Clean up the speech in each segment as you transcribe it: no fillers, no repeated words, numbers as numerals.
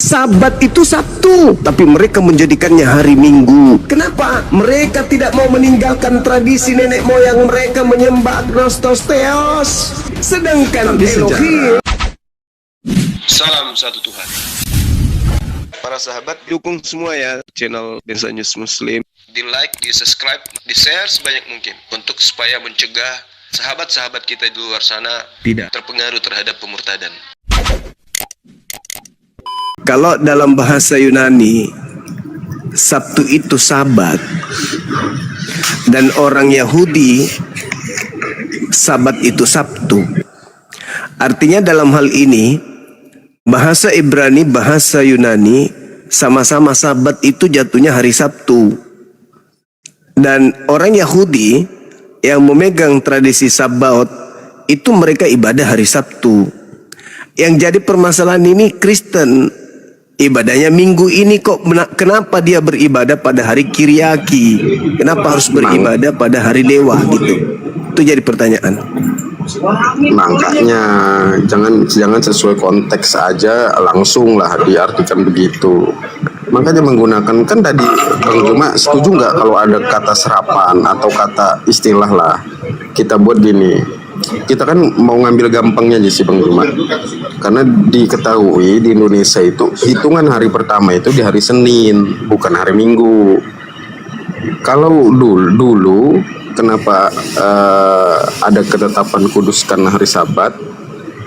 Sabat itu Sabtu, tapi mereka menjadikannya hari Minggu. Kenapa? Mereka tidak mau meninggalkan tradisi nenek moyang mereka menyembah Agnostosteos. Sedangkan Elohim. Salam satu Tuhan. Para sahabat, dukung semua ya channel Densa News Muslim. Di like, di subscribe, di share sebanyak mungkin untuk supaya mencegah sahabat-sahabat kita di luar sana tidak terpengaruh terhadap pemurtadan. Kalau dalam bahasa Yunani, Sabtu itu Sabat, dan orang Yahudi, Sabat itu Sabtu. Artinya dalam hal ini, bahasa Ibrani, bahasa Yunani, sama-sama Sabat itu jatuhnya hari Sabtu. Dan orang Yahudi yang memegang tradisi Sabaot, itu mereka ibadah hari Sabtu. Yang jadi permasalahan ini Kristen, ibadahnya minggu ini kok kenapa dia beribadah pada hari Kiriaki? Kenapa harus beribadah pada hari Dewa gitu? Itu jadi pertanyaan. Makanya jangan sesuai konteks aja langsung lah diartikan begitu. Makanya menggunakan, kan tadi Bang Juma setuju nggak kalau ada kata serapan atau kata istilah lah, kita buat gini. Kita kan mau ngambil gampangnya aja sih Bang Juma, karena diketahui di Indonesia itu hitungan hari pertama itu di hari Senin, bukan hari Minggu. Kalau dulu kenapa ada ketetapan kuduskan hari Sabat?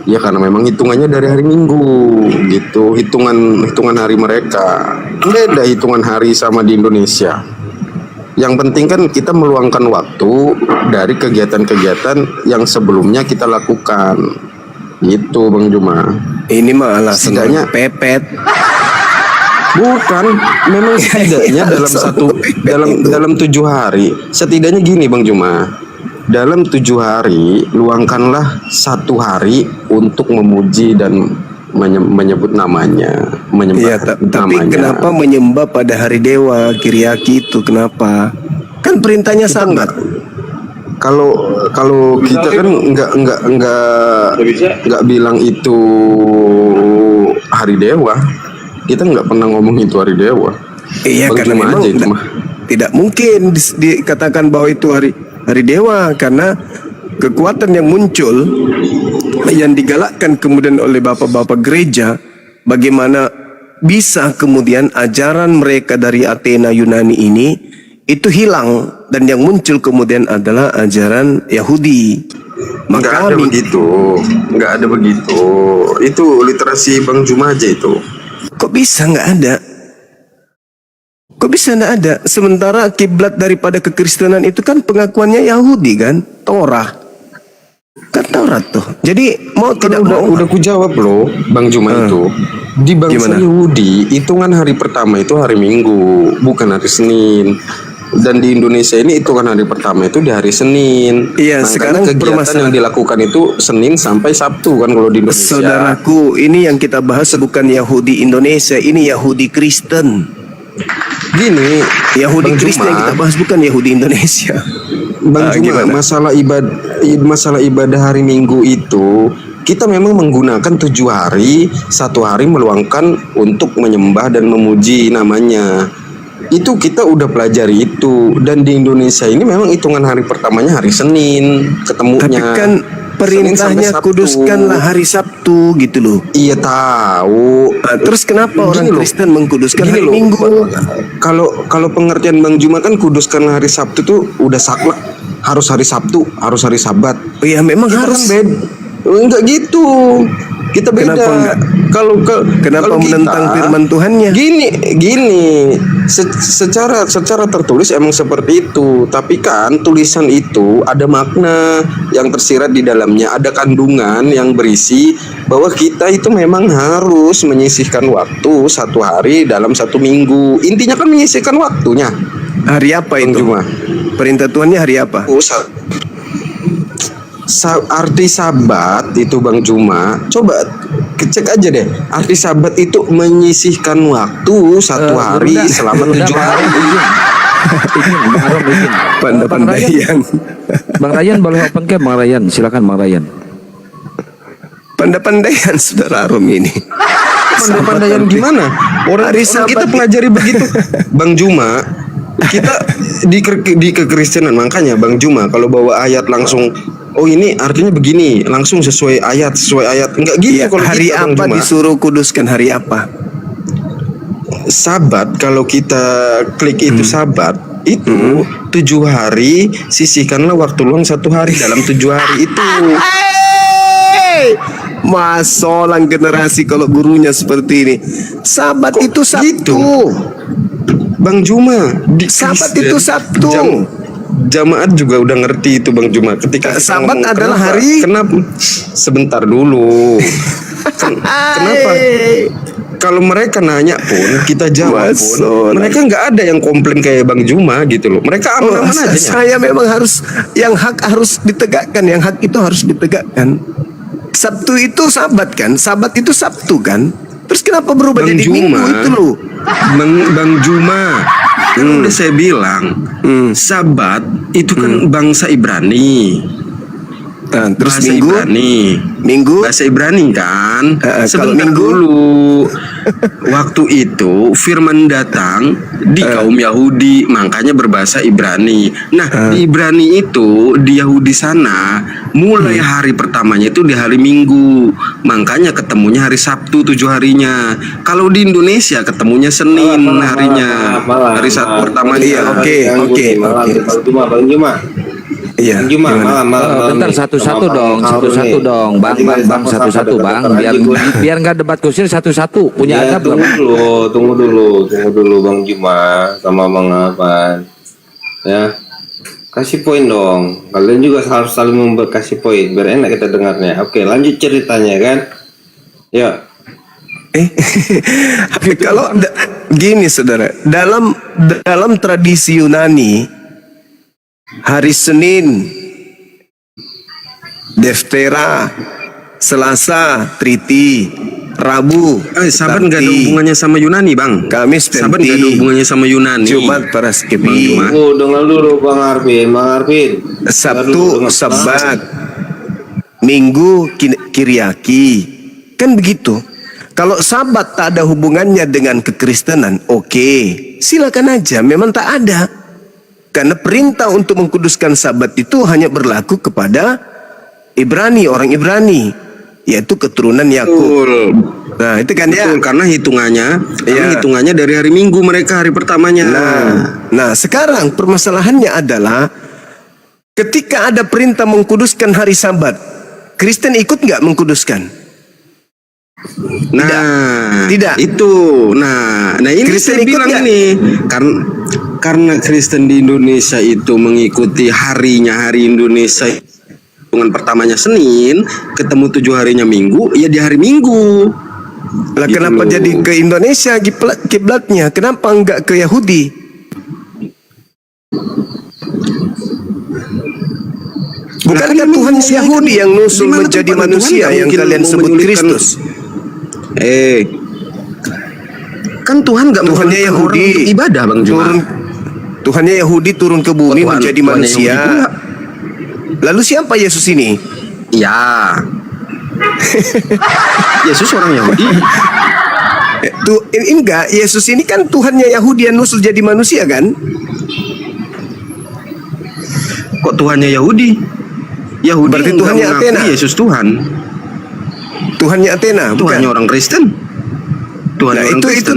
Ya karena memang hitungannya dari hari Minggu gitu, hitungan hari mereka. Beda hitungan hari sama di Indonesia. Yang penting kan kita meluangkan waktu dari kegiatan-kegiatan yang sebelumnya kita lakukan. Gitu Bang Juma. Ini mah alasan setidaknya pepet. Bukan, memang setidaknya dalam 7 hari. Setidaknya gini Bang Juma. Dalam 7 hari luangkanlah 1 hari untuk memuji dan menyebut namanya, menyembah tapi namanya. Kenapa menyembah pada hari Dewa Kiriaki itu? Kenapa? Kan perintahnya Sabat. Kalau kita kan nggak bilang itu hari Dewa. Kita nggak pernah ngomong itu hari Dewa. Iya, karena memang tidak mungkin dikatakan bahwa itu hari Dewa, karena kekuatan yang muncul yang digalakkan kemudian oleh bapak-bapak gereja, bagaimana bisa kemudian ajaran mereka dari Athena Yunani ini itu hilang, dan yang muncul kemudian adalah ajaran Yahudi. Maka nggak ada begitu. Itu literasi Bang Juma aja itu. Kok bisa nggak ada? Kok bisa nggak ada? Sementara kiblat daripada kekristenan itu kan pengakuannya Yahudi kan, Torah. Kan Taurat tuh. Jadi mau kan tidak udah ku jawab loh Bang Juma itu. Di bangsa Yahudi hitungan hari pertama itu hari Minggu, bukan hari Senin. Dan di Indonesia ini hitungan hari pertama itu di hari Senin. Iya, sekarang kegiatan yang dilakukan itu Senin sampai Sabtu kan kalau di Indonesia. Saudaraku, ini yang kita bahas bukan Yahudi Indonesia, ini Yahudi Kristen. Gini, Yahudi Kristen yang kita bahas bukan Yahudi Indonesia. Bang Juma, masalah ibadah hari Minggu itu kita memang menggunakan 7 hari, 1 hari meluangkan untuk menyembah dan memuji namanya. Itu kita udah pelajari itu, dan di Indonesia ini memang hitungan hari pertamanya hari Senin ketemunya. Tapi kan perintahnya kuduskanlah hari Sabtu gitu loh. Iya tahu. Nah, terus kenapa orang Kristen mengkuduskan hari Minggu? Kalau pengertian Bang Juma kan kuduskan hari Sabtu tuh udah saklek, harus hari Sabtu, harus hari Sabat. Oh iya memang kita harus kan enggak gitu. Kita beda. Kenapa menentang firman Tuhannya? Gini, secara tertulis emang seperti itu. Tapi kan tulisan itu ada makna yang tersirat di dalamnya, ada kandungan yang berisi bahwa kita itu memang harus menyisihkan waktu 1 hari dalam 1 minggu. Intinya kan menyisihkan waktunya. Hari apa itu? Perintah Tuhannya hari apa? Arti Sabat itu Bang Juma, coba cek aja deh. Arti Sabat itu menyisihkan waktu 1 hari selama 7 hari. Pandai-pandaian. Bang Ryan boleh open cam Bang Ryan, silakan Bang Ryan. Pandai-pandaian Saudara Arum ini. pandai-pandaian gimana? Orang Hari kita Sabat pelajari begitu. Bang Juma, kita di kekristenan, makanya Bang Juma kalau bawa ayat langsung, oh ini artinya begini, langsung sesuai ayat. Enggak gitu Iya, kalau hari kita, Bang apa Juma. disuruh kuduskan hari apa? Sabat, kalau kita klik itu Sabat itu 7 hari, sisihkanlah waktu luang 1 hari dalam 7 hari itu. Masolang generasi kalau gurunya seperti ini. Sabat itu Sabtu. gitu? Bang Juma, di Sabat Kristen, itu Sabtu. Jamaat juga udah ngerti itu Bang Juma. Ketika kita Sabat ngomong, adalah kenapa? hari. Kenapa? Sebentar dulu. Kenapa? Kalau mereka nanya pun, kita jawab pun, Masolang. mereka nggak ada yang komplain kayak Bang Juma gitu loh. Mereka aman-aman aja. Saya memang harus, yang hak harus ditegakkan, yang hak itu harus ditegakkan. Sabtu itu Sabat kan, Sabat itu Sabtu kan. Terus kenapa berubah Bang jadi Juma, Minggu itu loh? Bang Juma, kan udah saya bilang, Sabat itu kan bangsa Ibrani. Nah, terus Bahasa Minggu, Ibrani. Minggu, Bahasa Ibrani kan. kalau Sebentar Minggu? dulu. Waktu itu firman datang di kaum Yahudi, makanya berbahasa Ibrani. Nah, di Ibrani itu, di Yahudi sana, mulai hari pertamanya itu di hari Minggu. Makanya ketemunya hari Sabtu 7 harinya. Kalau di Indonesia ketemunya Senin harinya. Hari Sabtu pertamanya. Iya, oke. Bang Juma. Iya. Bang Juma, gimana? malam. Bentar satu-satu dong, satu-satu dong, bang, satu-satu bang, biar nggak debat kusir satu-satu, punya Ya, adab lah, Bang. tunggu dulu Bang Juma sama Bang Afan. Ya, kasih poin dong. Kalian juga harus saling kasih poin, biar enak kita dengarnya. Oke, lanjut ceritanya kan. Ya. Kalau gini saudara, dalam tradisi Yunani, hari Senin Deftera, Selasa Triti, Rabu Sabat nggak ada Tarti, hubungannya sama Yunani, Bang. Kamis Sabat nggak ada Penti, hubungannya sama Yunani. Jumat Paraskepi, Bang Dengar dulu Bang Arvin. Sabtu Sabat, Minggu Kiriaki. Kan begitu. Kalau Sabat tak ada hubungannya dengan kekristenan, oke, silakan aja, memang tak ada. Karena perintah untuk mengkuduskan Sabat itu hanya berlaku kepada Ibrani, orang Ibrani, yaitu keturunan Yakub. Betul. Nah, itu kan ya. Betul, karena Iya. hitungannya dari hari Minggu mereka hari pertamanya. Nah, sekarang permasalahannya adalah ketika ada perintah mengkuduskan hari Sabat, Kristen ikut nggak mengkuduskan? Tidak. Itu. Nah ini Kristen saya ikut bilang nggak? ini karena Kristen di Indonesia itu mengikuti hari Indonesia hitungan pertamanya Senin, ketemu 7 harinya Minggu, ya di hari Minggu. Lah Gitu kenapa loh. jadi ke Indonesia kiblatnya? Kenapa enggak ke Yahudi? Bukankah Tuhan Yahudi yang nusul Gimana menjadi tuh, Pak? manusia Tuhan yang nggak kalian mungkin sebut mau menyulitkan- Kristus? Kan Tuhan nggak Tuhannya menyulitkan orang Yahudi untuk ibadah, Bang Juma. Tuhannya Yahudi turun ke bumi menjadi Tuhannya manusia. Yahudi pula. Lalu siapa Yesus ini? Ya. Yesus orang Yahudi. Enggak, Yesus ini kan Tuhannya Yahudi yang nusul jadi manusia kan? Kok Tuhannya Yahudi? Yahudi Berarti nggak Tuhannya mengakui Athena. Yesus Tuhan. Tuhannya Athena, bukan? Tuhannya orang Kristen. Tuhan Nah, orang itu Kristen.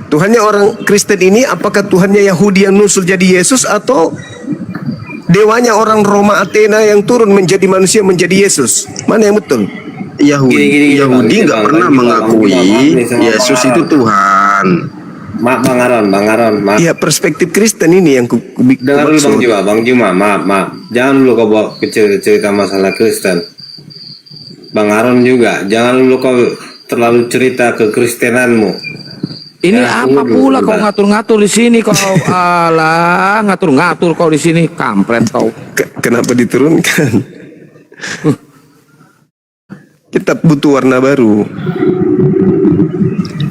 Tuhannya orang Kristen ini apakah Tuhannya Yahudi yang nusul jadi Yesus atau dewanya orang Roma Athena yang turun menjadi manusia menjadi Yesus? Mana yang betul? Yahudi Bang, nggak pernah Bang, mengakui Bang, sama Yesus Bang itu Tuhan. Maaf Bang Aron, maaf. Iya, perspektif Kristen ini yang Dengar dulu maksud. Bang Juma, maaf. Jangan dulu kau bawa cerita masalah Kristen. Bang Aron juga, jangan dulu kau terlalu cerita ke Kristenanmu. Ini Ya, apa tunggu pula dulu, kau Bang. ngatur-ngatur di sini kau? Alah, ngatur-ngatur kau di sini, kampret kau. Kenapa diturunkan? Kita butuh warna baru.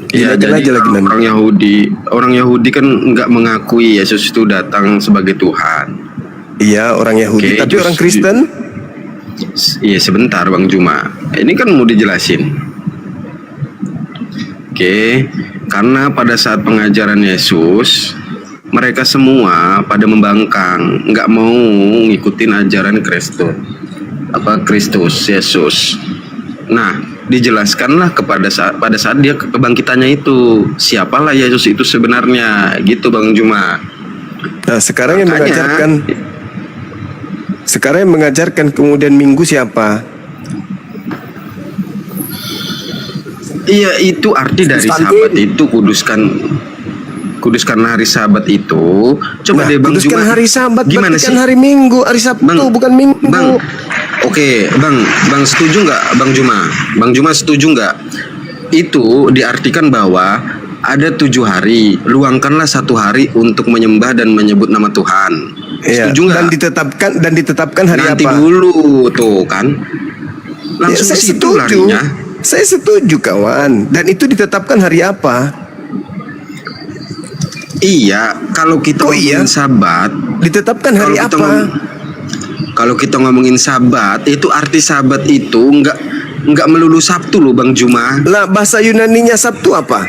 Ya, Jelasin aja jadi lagi nanti. orang Yahudi kan nggak mengakui Yesus itu datang sebagai Tuhan. Iya, orang Yahudi. Oke, Tapi terus orang Kristen, Iya sebentar Bang Juma. Ini kan mau dijelasin. Oke, karena pada saat pengajaran Yesus mereka semua pada membangkang, nggak mau ngikutin ajaran Kristus Yesus. Nah, dijelaskanlah pada saat dia kebangkitannya itu, siapalah Yesus itu sebenarnya, gitu Bang Juma. Nah, sekarang yang Makanya- mengajarkan kemudian Minggu siapa? Iya, itu arti dari Sabat itu, kuduskan hari Sabat itu. Coba Nah, deh Bang kuduskan Juma, hari Sabat gimana berarti sih? kan hari Minggu, hari Sabtu bukan Minggu. Bang, oke, Bang setuju nggak, Bang Juma? Bang Juma setuju nggak? Itu diartikan bahwa ada 7 hari, luangkanlah 1 hari untuk menyembah dan menyebut nama Tuhan. Iya, Setuju nggak? dan ditetapkan hari Nanti apa? dulu tuh kan, Ya, langsung saya ke situ setuju. larinya. Saya setuju kawan. Dan itu ditetapkan hari apa? Iya, kalau kita Oh, iya? ngomongin Sabat, Ditetapkan hari Kalau kita apa? kalau kita ngomongin Sabat, itu arti Sabat itu nggak melulu Sabtu loh Bang Juma. Lah, bahasa Yunaninya Sabtu apa?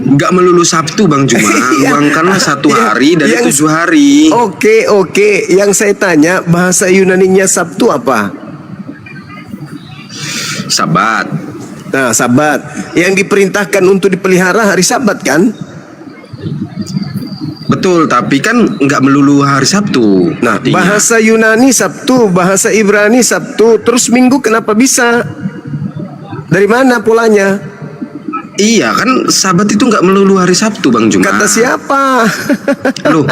Nggak melulu Sabtu Bang Juma. Iya. Luangkanlah 1 Iya, hari dari yang- 7 hari. Oke. Yang saya tanya, bahasa Yunaninya Sabtu apa? Sabat. Nah, Sabat. Yang diperintahkan untuk dipelihara hari Sabat kan? Betul, tapi kan nggak melulu hari Sabtu. Nah, artinya. bahasa Yunani Sabtu, bahasa Ibrani Sabtu, terus Minggu kenapa bisa? Dari mana polanya? Iya kan, Sabat itu nggak melulu hari Sabtu Bang Juma. Kata siapa? Loh,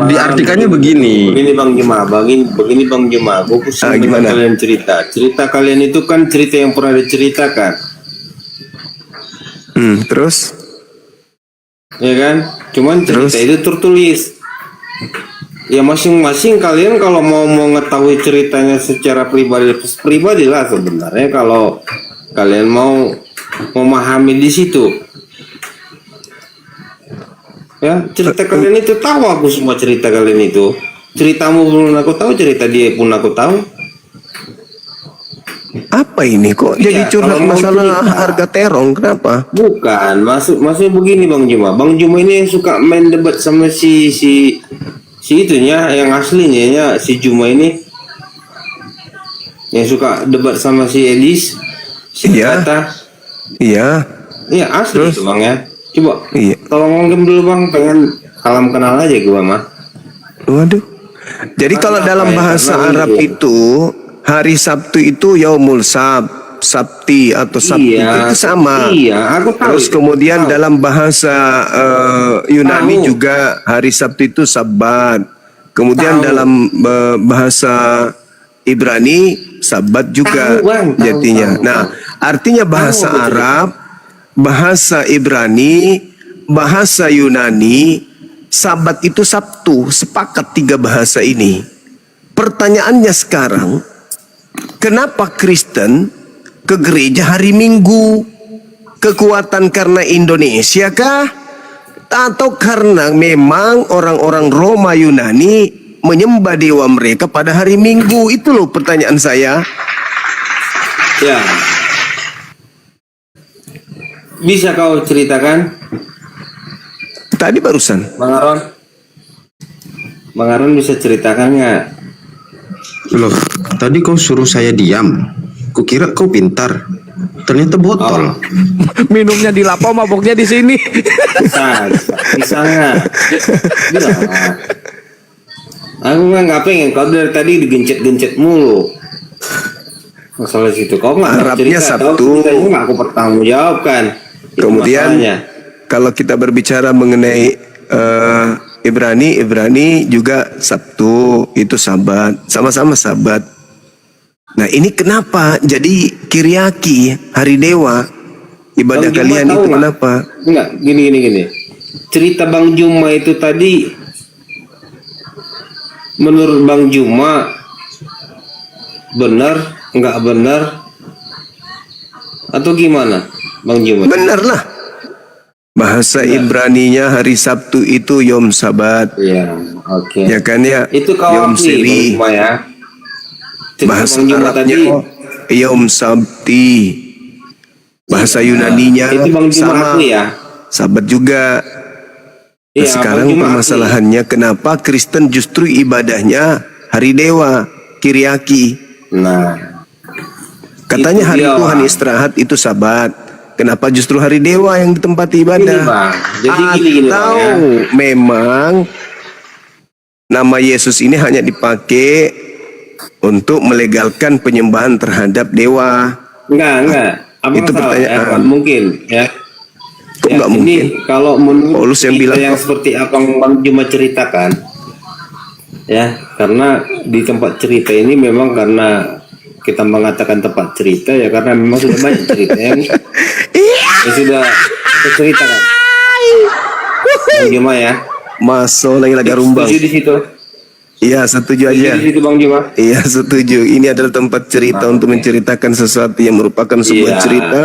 diartikannya begini. Begini Bang Juma, begini Bang Juma, gue pusing dengan Gimana? kalian cerita kalian itu kan cerita yang pernah diceritakan, Terus? ya kan? Cuman cerita Terus? itu tertulis. Ya masing-masing kalian kalau mau mengetahui ceritanya secara pribadi lah sebenarnya, kalau kalian mau memahami di situ. Ya, cerita kalian itu tahu, aku semua cerita kalian itu. Ceritamu pun aku tahu, cerita dia pun aku tahu. Apa ini kok jadi Iya, curhat kalau mau masalah cerita. harga terong? Kenapa? Bukan, maksudnya begini Bang Juma. Bang Juma ini yang suka main debat sama si itunya, yang aslinya ya, si Juma ini. Yang suka debat sama si Elis, si Iya. Kata. Iya. Iya, asli itu Bang ya. Coba, Iya. tolong ngomong dulu Bang, pengen salam kenal aja gua mah. Waduh. Jadi kalau dalam bahasa Arab itu hari Sabtu itu Yaumul Sabti atau Sabti itu sama. Iya, aku tahu. Terus itu. kemudian Tahu. dalam bahasa Yunani Tahu. juga hari Sabtu itu Sabat. Kemudian Tahu. dalam bahasa Ibrani Sabat juga Tahu, Bang. Tahu, jadinya. tahu, Nah, tahu. artinya bahasa Tahu, betul. Arab, bahasa Ibrani, bahasa Yunani, Sabat itu Sabtu, sepakat 3 bahasa ini. Pertanyaannya sekarang, kenapa Kristen ke gereja hari Minggu? Kekuatan karena Indonesia kah? Atau karena memang orang-orang Roma Yunani menyembah dewa mereka pada hari Minggu? Itu loh pertanyaan saya. Ya. Bisa kau ceritakan, Tadi barusan. Bang Aron? Bang Aron bisa ceritakan nggak? Loh, tadi kau suruh saya diam. Kukira kau pintar. Ternyata botol. Minumnya di lapo, maboknya di sini. Bisa nggak? Bisa nggak? Aku nggak pengen, kau dari tadi digencet-gencet mulu. Masalah situ, kau nggak Arabnya cerita, Sabtu. kau ceritanya nggak aku pertanggungjawabkan. Itu Kemudian masalahnya. kalau kita berbicara mengenai Ibrani juga Sabtu itu Sabat, sama-sama Sabat. Nah ini kenapa jadi Kiriaki hari dewa ibadah Bang Juma kalian tahu itu nggak? kenapa? Enggak, gini. Cerita Bang Juma itu tadi, menurut Bang Juma benar, nggak benar, atau gimana, Bang Juma? Benar lah. Bahasa Ibraninya hari Sabtu itu Yom Sabat, Iya, oke. ya kan ya? Itu kau Yom akui, Bang Seri. Juma ya. Cerita Bahasa Bang Juma Arabnya tadi, Yom Sabti. Bahasa Yunaninya Itu Bang Juma sama. aku ya. Sahabat juga. Nah, Iya, sekarang Bang Juma permasalahannya kenapa Kristen justru ibadahnya hari Dewa, Kiriaki. Nah, Katanya itu hari dia, Tuhan Bang. istirahat itu Sabat. Kenapa justru hari Dewa yang ditempati ibadah? Gini, Bang. Jadi gini, Bang, Atau ya. memang nama Yesus ini hanya dipakai untuk melegalkan penyembahan terhadap dewa? Enggak. Abang Itu salah, pertanyaan. mungkin ya. Kok nggak ini mungkin? kalau menurut Paulus yang cerita bilang yang kok. seperti Abang Juma ceritakan, ya, karena di tempat cerita ini memang karena kita mengatakan tempat cerita ya karena memang sudah banyak cerita yang sudah kita ceritakan. Bang Juma ya. Masuk lagi rumbang. Setuju di situ. Iya, setuju Setuju aja. di situ Bang Juma. Iya, setuju. Ini adalah tempat cerita untuk menceritakan sesuatu yang merupakan sebuah Iya. cerita,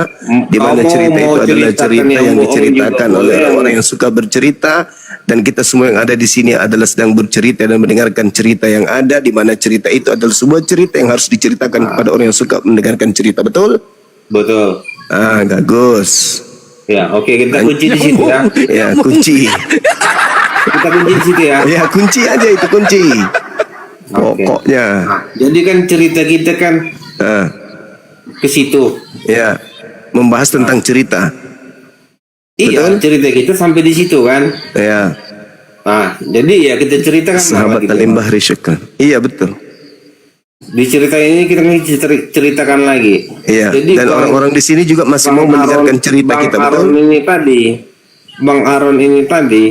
di mana Kamu cerita mau itu adalah ceritakan cerita yang yang bohong diceritakan juga oleh boleh. orang yang suka bercerita, dan kita semua yang ada di sini adalah sedang bercerita dan mendengarkan cerita yang ada, di mana cerita itu adalah sebuah cerita yang harus diceritakan kepada orang yang suka mendengarkan cerita. Betul? Betul. Ah, bagus. Ya, oke, kita kunci di situ ya. Ya, kunci. Kita kunci di situ ya. Ya, kunci aja itu kunci. Oke. Pokoknya. Nah, jadi kan cerita kita kan Ah, ke situ. ya, membahas tentang cerita. Iya, Betul. cerita kita sampai di situ kan. Ya, Nah, jadi ya kita ceritakan sahabat gitu. Alimbah Risyukkan. Iya, betul. Di cerita ini kita ceritakan lagi. Iya, Jadi dan kalau orang-orang di sini juga masih mau mendengarkan cerita Bang kita, Aron betul? ini tadi, Bang Aron ini tadi,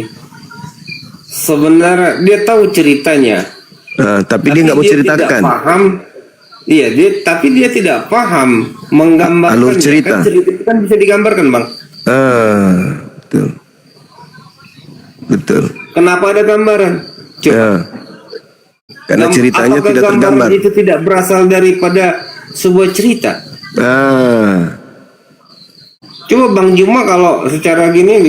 sebenarnya dia tahu ceritanya. Nah, tapi dia nggak mau tidak ceritakan. paham. Iya, tapi dia tidak paham menggambarkan. Alur cerita. Kan cerita itu kan bisa digambarkan, Bang. Ah, betul. Betul. Kenapa ada gambaran? Coba. Ya. Karena ceritanya Apakah tidak gambaran tergambar. itu tidak berasal daripada sebuah cerita? Ah, Coba Bang Juma kalau secara gini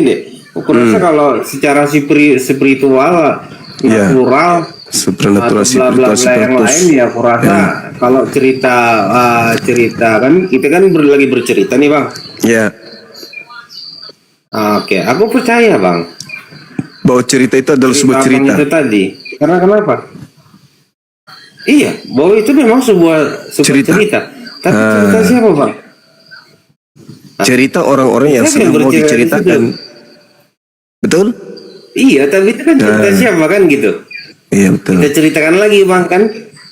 deh. Aku rasa kalau secara spiritual, Iya. natural, supernatural, atau bla bla bla yang lain ya aku rasa kalau cerita kan kita kan lagi bercerita nih Bang. Ya, Oke, aku percaya Bang. bahwa cerita itu adalah sebuah Abang cerita. itu tadi. Karena kenapa? Iya, bahwa itu memang sebuah Cerita. cerita. Tapi cerita siapa Bang? Cerita orang-orang yang Siapa yang sedang mau bercerita di diceritakan. Betul? Iya, tapi itu kan cerita siapa kan gitu. Iya, betul. Kita ceritakan lagi Bang kan.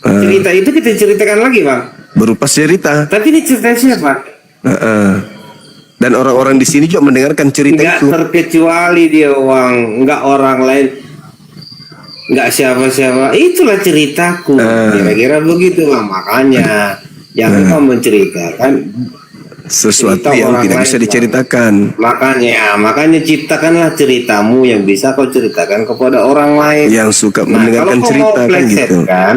Cerita itu kita ceritakan lagi Bang. Berupa cerita. Tapi ini cerita siapa? Dan orang-orang di sini juga mendengarkan cerita Enggak itu. terkecuali dia Bang, enggak orang lain. Enggak siapa-siapa. Itulah ceritaku. Kira-kira begitu Bang. Makanya jangan kau menceritakan Sesuatu cerita yang orang tidak lain, bisa Bang. diceritakan. Makanya ciptakanlah ceritamu yang bisa kau ceritakan kepada orang lain. Yang suka Nah, mendengarkan kalau kau cerita mau kan gitu. plesetkan,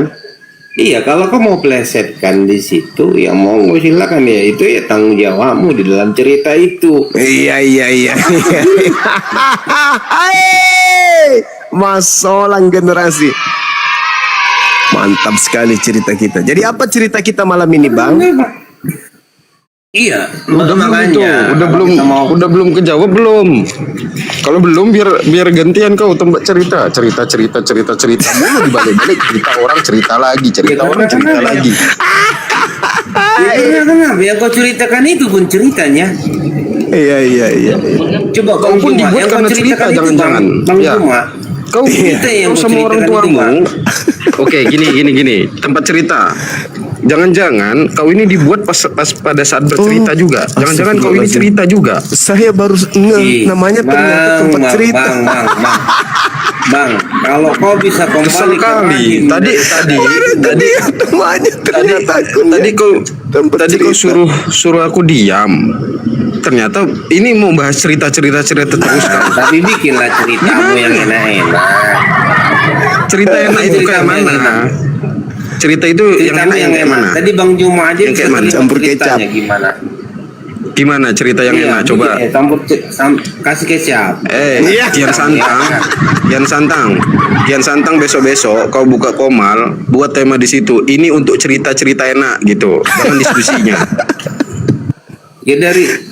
iya kalau kau mau plesetkan di situ, ya mau silakan ya itu ya tanggung jawabmu di dalam cerita itu. Iya. Hai, masolang generasi. Mantap sekali cerita kita. Jadi apa cerita kita malam ini, Bang? Iya, Makanya udah belum kejawab belum? Kalau belum biar gantian kau tempat cerita dulu dibalik-balik cerita orang cerita lagi. Kenapa yang kau ceritakan itu pun ceritanya. Iya. Coba Kau Bang pun Juma, dibuat yang kau karena cerita ceritakan itu, jangan-jangan. Bang Ya. Juma. Kau yang kau sama orang ceritakan itu, tuamu. Bang. Oke, gini. Tempat cerita. Jangan-jangan kau ini dibuat pas pada saat bercerita juga. Jangan-jangan kau ini cerita juga. Saya baru namanya ternyata tempat cerita. Bang, kalau kau bisa Kesel kembali ke kali. rahim, Namanya ternyata Tadi kau suruh aku diam. Ternyata ini mau bahas cerita terus kan. tapi bikinlah ceritamu yang enak-enak. Cerita enak itu kayak Ceritamu yang mana? enak. Cerita itu yang Ceritamu enak yang kayak mana? enak. Tadi Bang Juma aja Yang bisa kayak mana? terima Campur ceritanya kecap. gimana? Gimana cerita yang enak? Coba. Kasih kecap. Kian Santang besok kau buka Komal, buat tema di situ. Ini untuk cerita enak gitu. Jangan diskusinya. Ya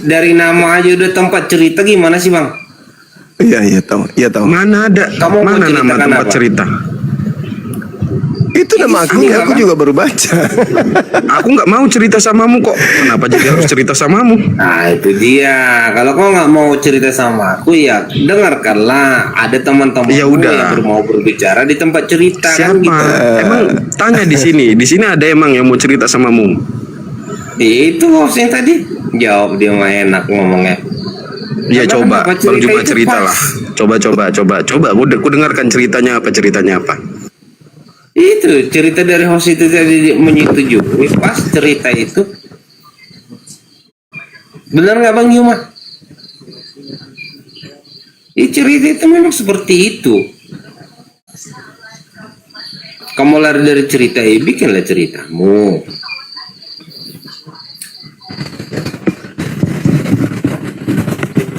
dari nama aja udah tempat cerita gimana sih bang? Iya tahu. Mana ada? Kamu mau mana nama ceritakan tempat apa? cerita? Itu nama akunnya, aku juga baru baca. Aku nggak mau cerita samamu kok. Kenapa jadi harus cerita samamu? Nah itu dia. Kalau kau nggak mau cerita sama aku ya dengarkanlah. Ada teman-teman Ya udah. yang mau berbicara di tempat cerita kan Siapa? gitu. Emang tanya di sini. Di sini ada emang yang mau cerita samamu? Itu host yang tadi jawab dia mah enak ngomongnya. Ya Karena coba, kenapa Bang Juma itu ceritalah. pas? Coba. Aku dengarkan ceritanya apa? Itu cerita dari host itu tadi menyetujui pas cerita itu. Benar nggak Bang Yuma? Cerita itu memang seperti itu. Kamu lari dari cerita bikinlah ceritamu.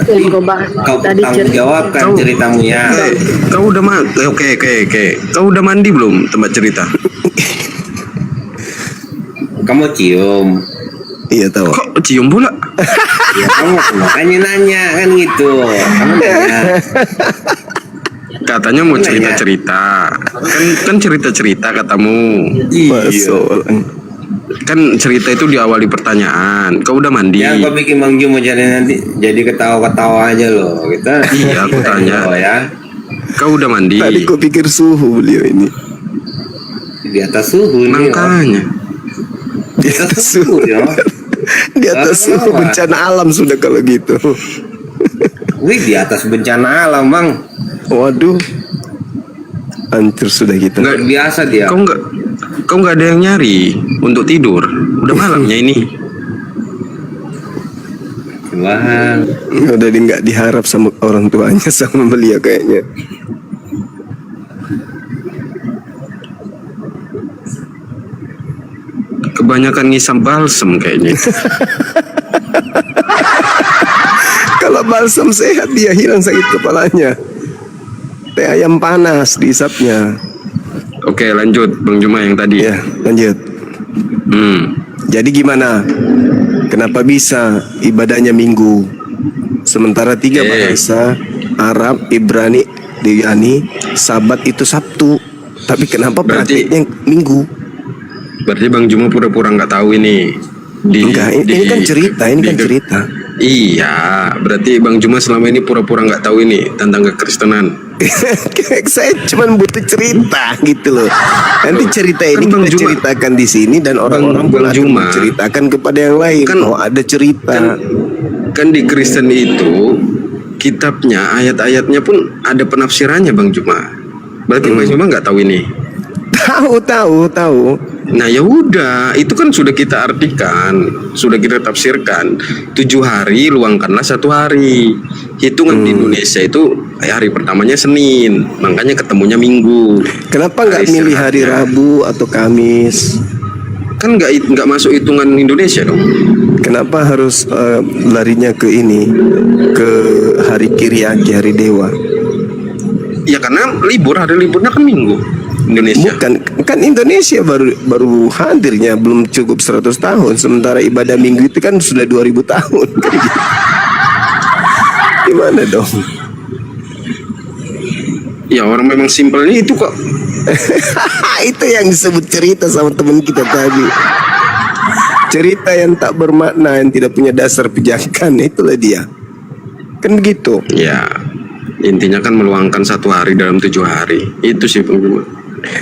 Yang kau bahas Kau tadi tanggung jawabkan ceritamu ya. Kau udah Oke. Kau udah mandi belum tempat cerita? Kamu cium. Iya tahu. Kok cium pula? Ya kamu makanya nanya kan gitu. Kamu nanya. Katanya mau cerita-cerita. Kan cerita-cerita katamu. Masuk. Kan cerita itu diawali pertanyaan. Kau udah mandi? Ya kau bikin Bang Jum jadi nanti jadi ketawa-ketawa aja loh. Kita Iya, aku tanya. ya. Kau udah mandi? Tadi kok pikir suhu beliau ini. Di atas suhu nih. Makanya. Di atas suhu. ya. Di atas suhu Kenapa? bencana alam sudah kalau gitu. Wih di atas bencana alam Bang. Waduh. Hancur sudah kita. Nggak. Biasa dia. Kau nggak ada yang nyari untuk tidur. Udah malamnya ini. Bang. Udah nggak diharap sama orang tuanya sama beliau kayaknya. Kebanyakan ngisam balsem kayaknya. Kalau balsam sehat dia hilang sakit kepalanya. Teh ayam panas diisapnya. Oke, lanjut Bang Juma yang tadi. Ya, lanjut. Jadi gimana? Kenapa bisa ibadahnya minggu? Sementara tiga bahasa Arab, Ibrani, Yunani, Sabat itu Sabtu. Tapi kenapa Berarti- praktiknya minggu? Berarti Bang Juma pura-pura nggak tahu ini. Enggak, ini kan cerita, cerita. Iya, berarti Bang Juma selama ini pura-pura nggak tahu ini tentang kekristenan. Saya cuma butuh cerita gitu loh. Nanti cerita ini Kan Bang kita Juma- ceritakan di sini dan orang-orang pun Bang akan Juma- menceritakan kepada yang lain. Kan- Oh ada cerita. Kan di Kristen itu kitabnya, ayat-ayatnya pun ada penafsirannya Bang Juma. Berarti Bang Juma nggak tahu ini. Tahu. Nah ya udah, itu kan sudah kita artikan, sudah kita tafsirkan. 7 hari luangkanlah 1 hari. Hitungan di Indonesia itu hari pertamanya Senin, makanya ketemunya Minggu. Kenapa nggak Hari milih hari istirahatnya. Rabu atau Kamis? Kan nggak masuk hitungan Indonesia dong. Kenapa harus larinya ke ini, ke hari Kiriaki, hari Dewa? Ya karena hari liburnya kan Minggu Indonesia. Bukan, kan Indonesia baru hadirnya belum cukup 100 tahun, sementara ibadah minggu itu kan sudah 2000 tahun. Gimana dong? Ya orang memang simpelnya itu kok. Itu yang disebut cerita sama teman kita tadi. Cerita yang tak bermakna, yang tidak punya dasar pijakan, itulah dia. Kan begitu. Ya intinya kan meluangkan 1 hari dalam 7 hari. Itu sih Bang Juma.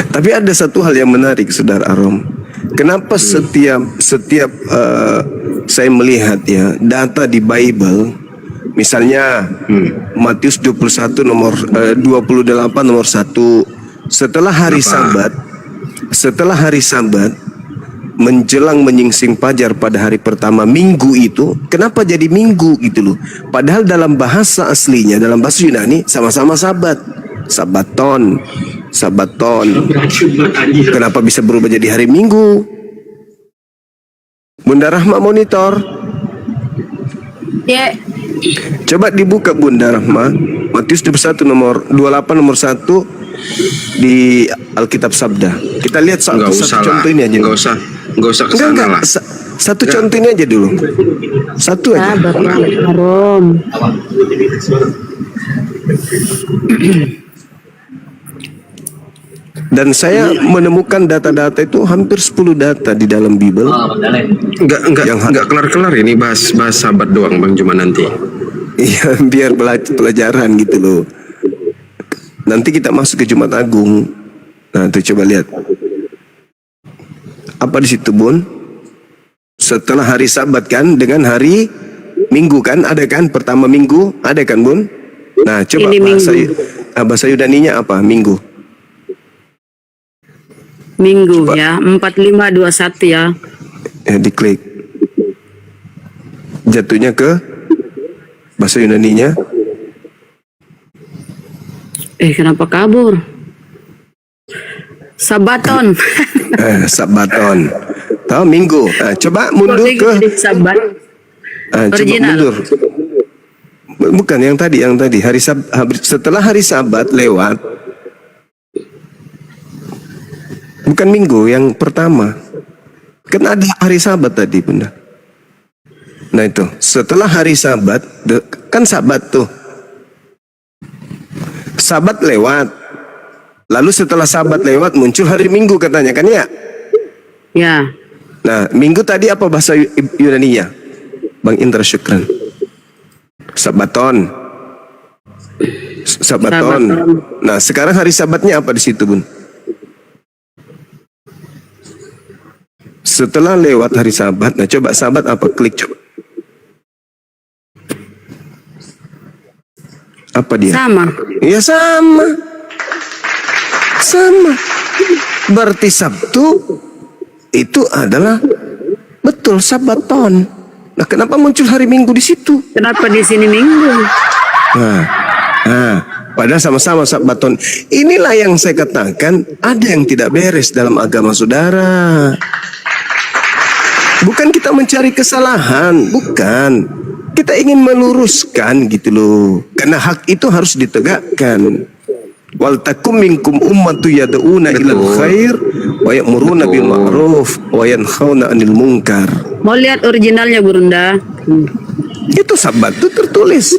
Tapi ada satu hal yang menarik, Saudara Arom. Kenapa setiap saya melihat ya data di Bible, misalnya Matius 21 nomor 28 nomor 1, setelah hari Sabat menjelang menyingsing fajar pada hari pertama minggu itu, kenapa jadi minggu gitu loh? Padahal dalam bahasa aslinya, dalam bahasa Yunani sama-sama Sabat, Sabaton. Kenapa bisa berubah jadi hari Minggu? Bunda Rahma monitor. Ya, Coba dibuka Bunda Rahma, Matius 21 nomor 28 nomor 1 di Alkitab Sabda. Kita lihat Nggak satu usah lah. contoh ini aja. Nggak usah kesana lah. Satu contoh ini aja dulu. Satu aja. Sabar ya, harum. Dan saya menemukan data-data itu hampir 10 data di dalam Bible. Enggak kelar-kelar ini bahas sahabat doang Bang Juma nanti. Iya, biar pelajaran gitu loh. Nanti kita masuk ke Jumat Agung. Nah, tuh coba lihat. Apa di situ, Bun? Setelah hari Sabat kan dengan hari Minggu kan ada kan? Pertama Minggu ada kan, Bun? Nah, coba Ini bahasa Yunaninya apa? Minggu. Minggu Coba. ya, 4521 ya. Diklik. Jatuhnya ke bahasa Yunaninya. Kenapa kabur? Sabaton. Sabaton. Tahu Minggu. Coba mundur ke Sabat. coba Original. mundur. Bukan yang tadi setelah hari Sabat lewat. Bukan Minggu yang pertama. Kan ada hari Sabat tadi, Bunda. Nah itu, setelah hari Sabat, kan Sabat tuh. Sabat lewat. Lalu setelah Sabat lewat muncul hari Minggu katanya kan ya? Ya. Nah, Minggu tadi apa bahasa Yunaninya? Bang Indra Syukran. Sabaton. Sabaton. Nah, sekarang hari Sabatnya apa di situ, Bun? Setelah lewat hari Sabat, nah coba Sabat apa? Klik coba. Apa dia? Sama. Ya sama. Sama. Berarti Sabtu itu adalah betul Sabaton. Nah, kenapa muncul hari Minggu di situ? Kenapa di sini Minggu? Padahal sama-sama Sabaton. Inilah yang saya katakan, ada yang tidak beres dalam agama saudara. Bukan kita mencari kesalahan, bukan. Kita ingin meluruskan gitu loh. Karena hak itu harus ditegakkan. Wal takum minkum ummatu yad'una ilal khair wa ya'muruna bil ma'ruf wa yanhauna 'anil munkar. Mau lihat originalnya, Burunda? Itu Sabat itu tertulis.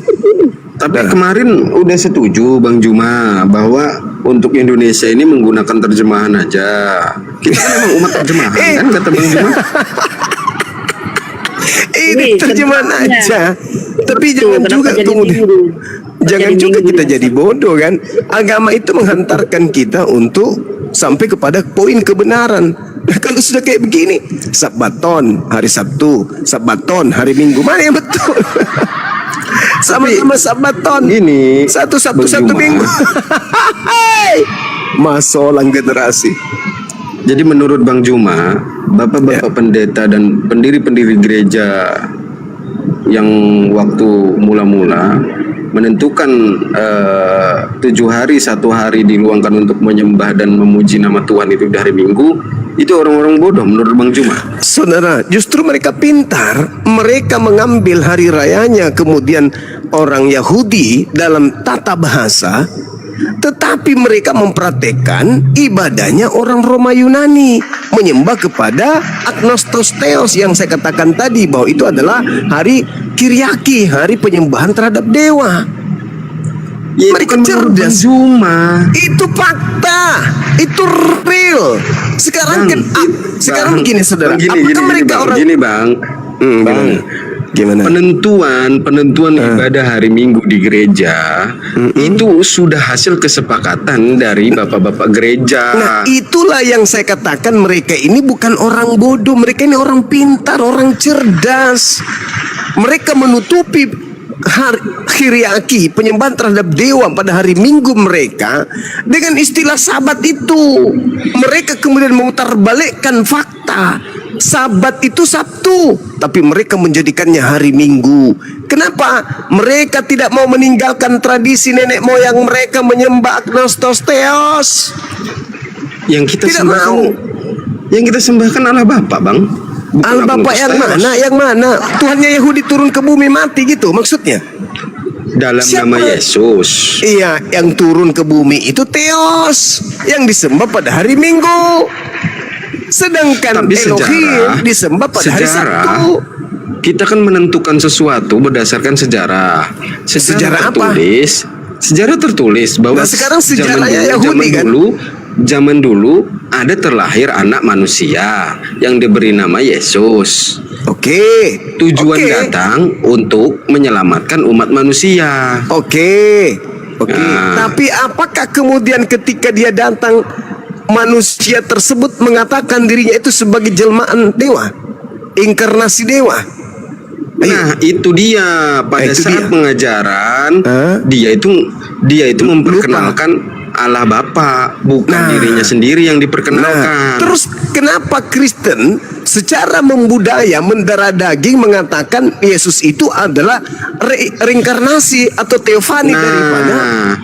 Tapi kemarin udah setuju Bang Juma bahwa untuk Indonesia ini menggunakan terjemahan aja. Kita kan emang umat terjemahan kan kata Bang Juma. Ini terjemahan aja. Tapi jangan juga jangan juga kita jadi bodoh kan. Agama itu menghantarkan kita untuk sampai kepada poin kebenaran. Nah, kalau sudah kayak begini, Sabaton hari Sabtu, Sabaton hari Minggu, mana yang betul? Sama-sama Sabaton. Ini satu Bang Juma. Minggu. Masolang generasi. Jadi menurut Bang Juma, bapak-bapak pendeta dan pendiri-pendiri gereja yang waktu mula-mula menentukan 7 hari 1 hari diluangkan untuk menyembah dan memuji nama Tuhan itu di hari Minggu, itu orang-orang bodoh menurut Bang Juma. Saudara, justru mereka pintar. Mereka mengambil hari rayanya kemudian orang Yahudi dalam tata bahasa, tetapi mereka mempraktekkan ibadahnya orang Roma Yunani, menyembah kepada agnostos theos yang saya katakan tadi, bahwa itu adalah hari Kyriaki, hari penyembahan terhadap dewa. Ya, Mereka menurut Bang cerdas. Juma. Itu fakta, itu real. Sekarang sekarang begini, saudara. Apakah mereka orang Gini Bang, gimana? Penentuan ibadah hari Minggu di gereja itu sudah hasil kesepakatan dari bapak-bapak gereja. Nah, itulah yang saya katakan, mereka ini bukan orang bodoh, mereka ini orang pintar, orang cerdas. Mereka menutupi hari Kyriaki, penyembahan terhadap dewa pada hari Minggu mereka dengan istilah Sabat itu. Mereka kemudian memutarbalikkan fakta. Sabat itu Sabtu, tapi mereka menjadikannya hari Minggu. Kenapa? Mereka tidak mau meninggalkan tradisi nenek moyang mereka menyembah agnostos theos. Yang kita Tidak sembahkan, mau. yang kita sembahkan Allah Bapa, Bang. Bukan Allah Bapa agnostos yang theos. mana? Yang mana? Tuhannya Yahudi turun ke bumi mati gitu maksudnya? Dalam Siapa? nama Yesus. Iya, yang turun ke bumi itu Theos yang disembah pada hari Minggu. Sedangkan Tapi Elohim sejarah- disembah pada hari sejarah- Sabtu. kita kan menentukan sesuatu berdasarkan sejarah. Sejarah apa? Sejarah tertulis bahwa Nah, sekarang sejarahnya Yahudi kan? Zaman dulu ada terlahir anak manusia yang diberi nama Yesus. Oke. Tujuan Oke. datang untuk menyelamatkan umat manusia. Oke. Oke. Nah. Tapi apakah kemudian ketika dia datang, manusia tersebut mengatakan dirinya itu sebagai jelmaan dewa, inkarnasi dewa? Ayo. Nah, itu dia pada Itu saat dia. pengajaran Hah? dia itu memperkenalkan Allah Bapa, bukan Nah. dirinya sendiri yang diperkenalkan. Terus kenapa Kristen secara membudaya mendarah daging mengatakan Yesus itu adalah reinkarnasi atau teofani daripada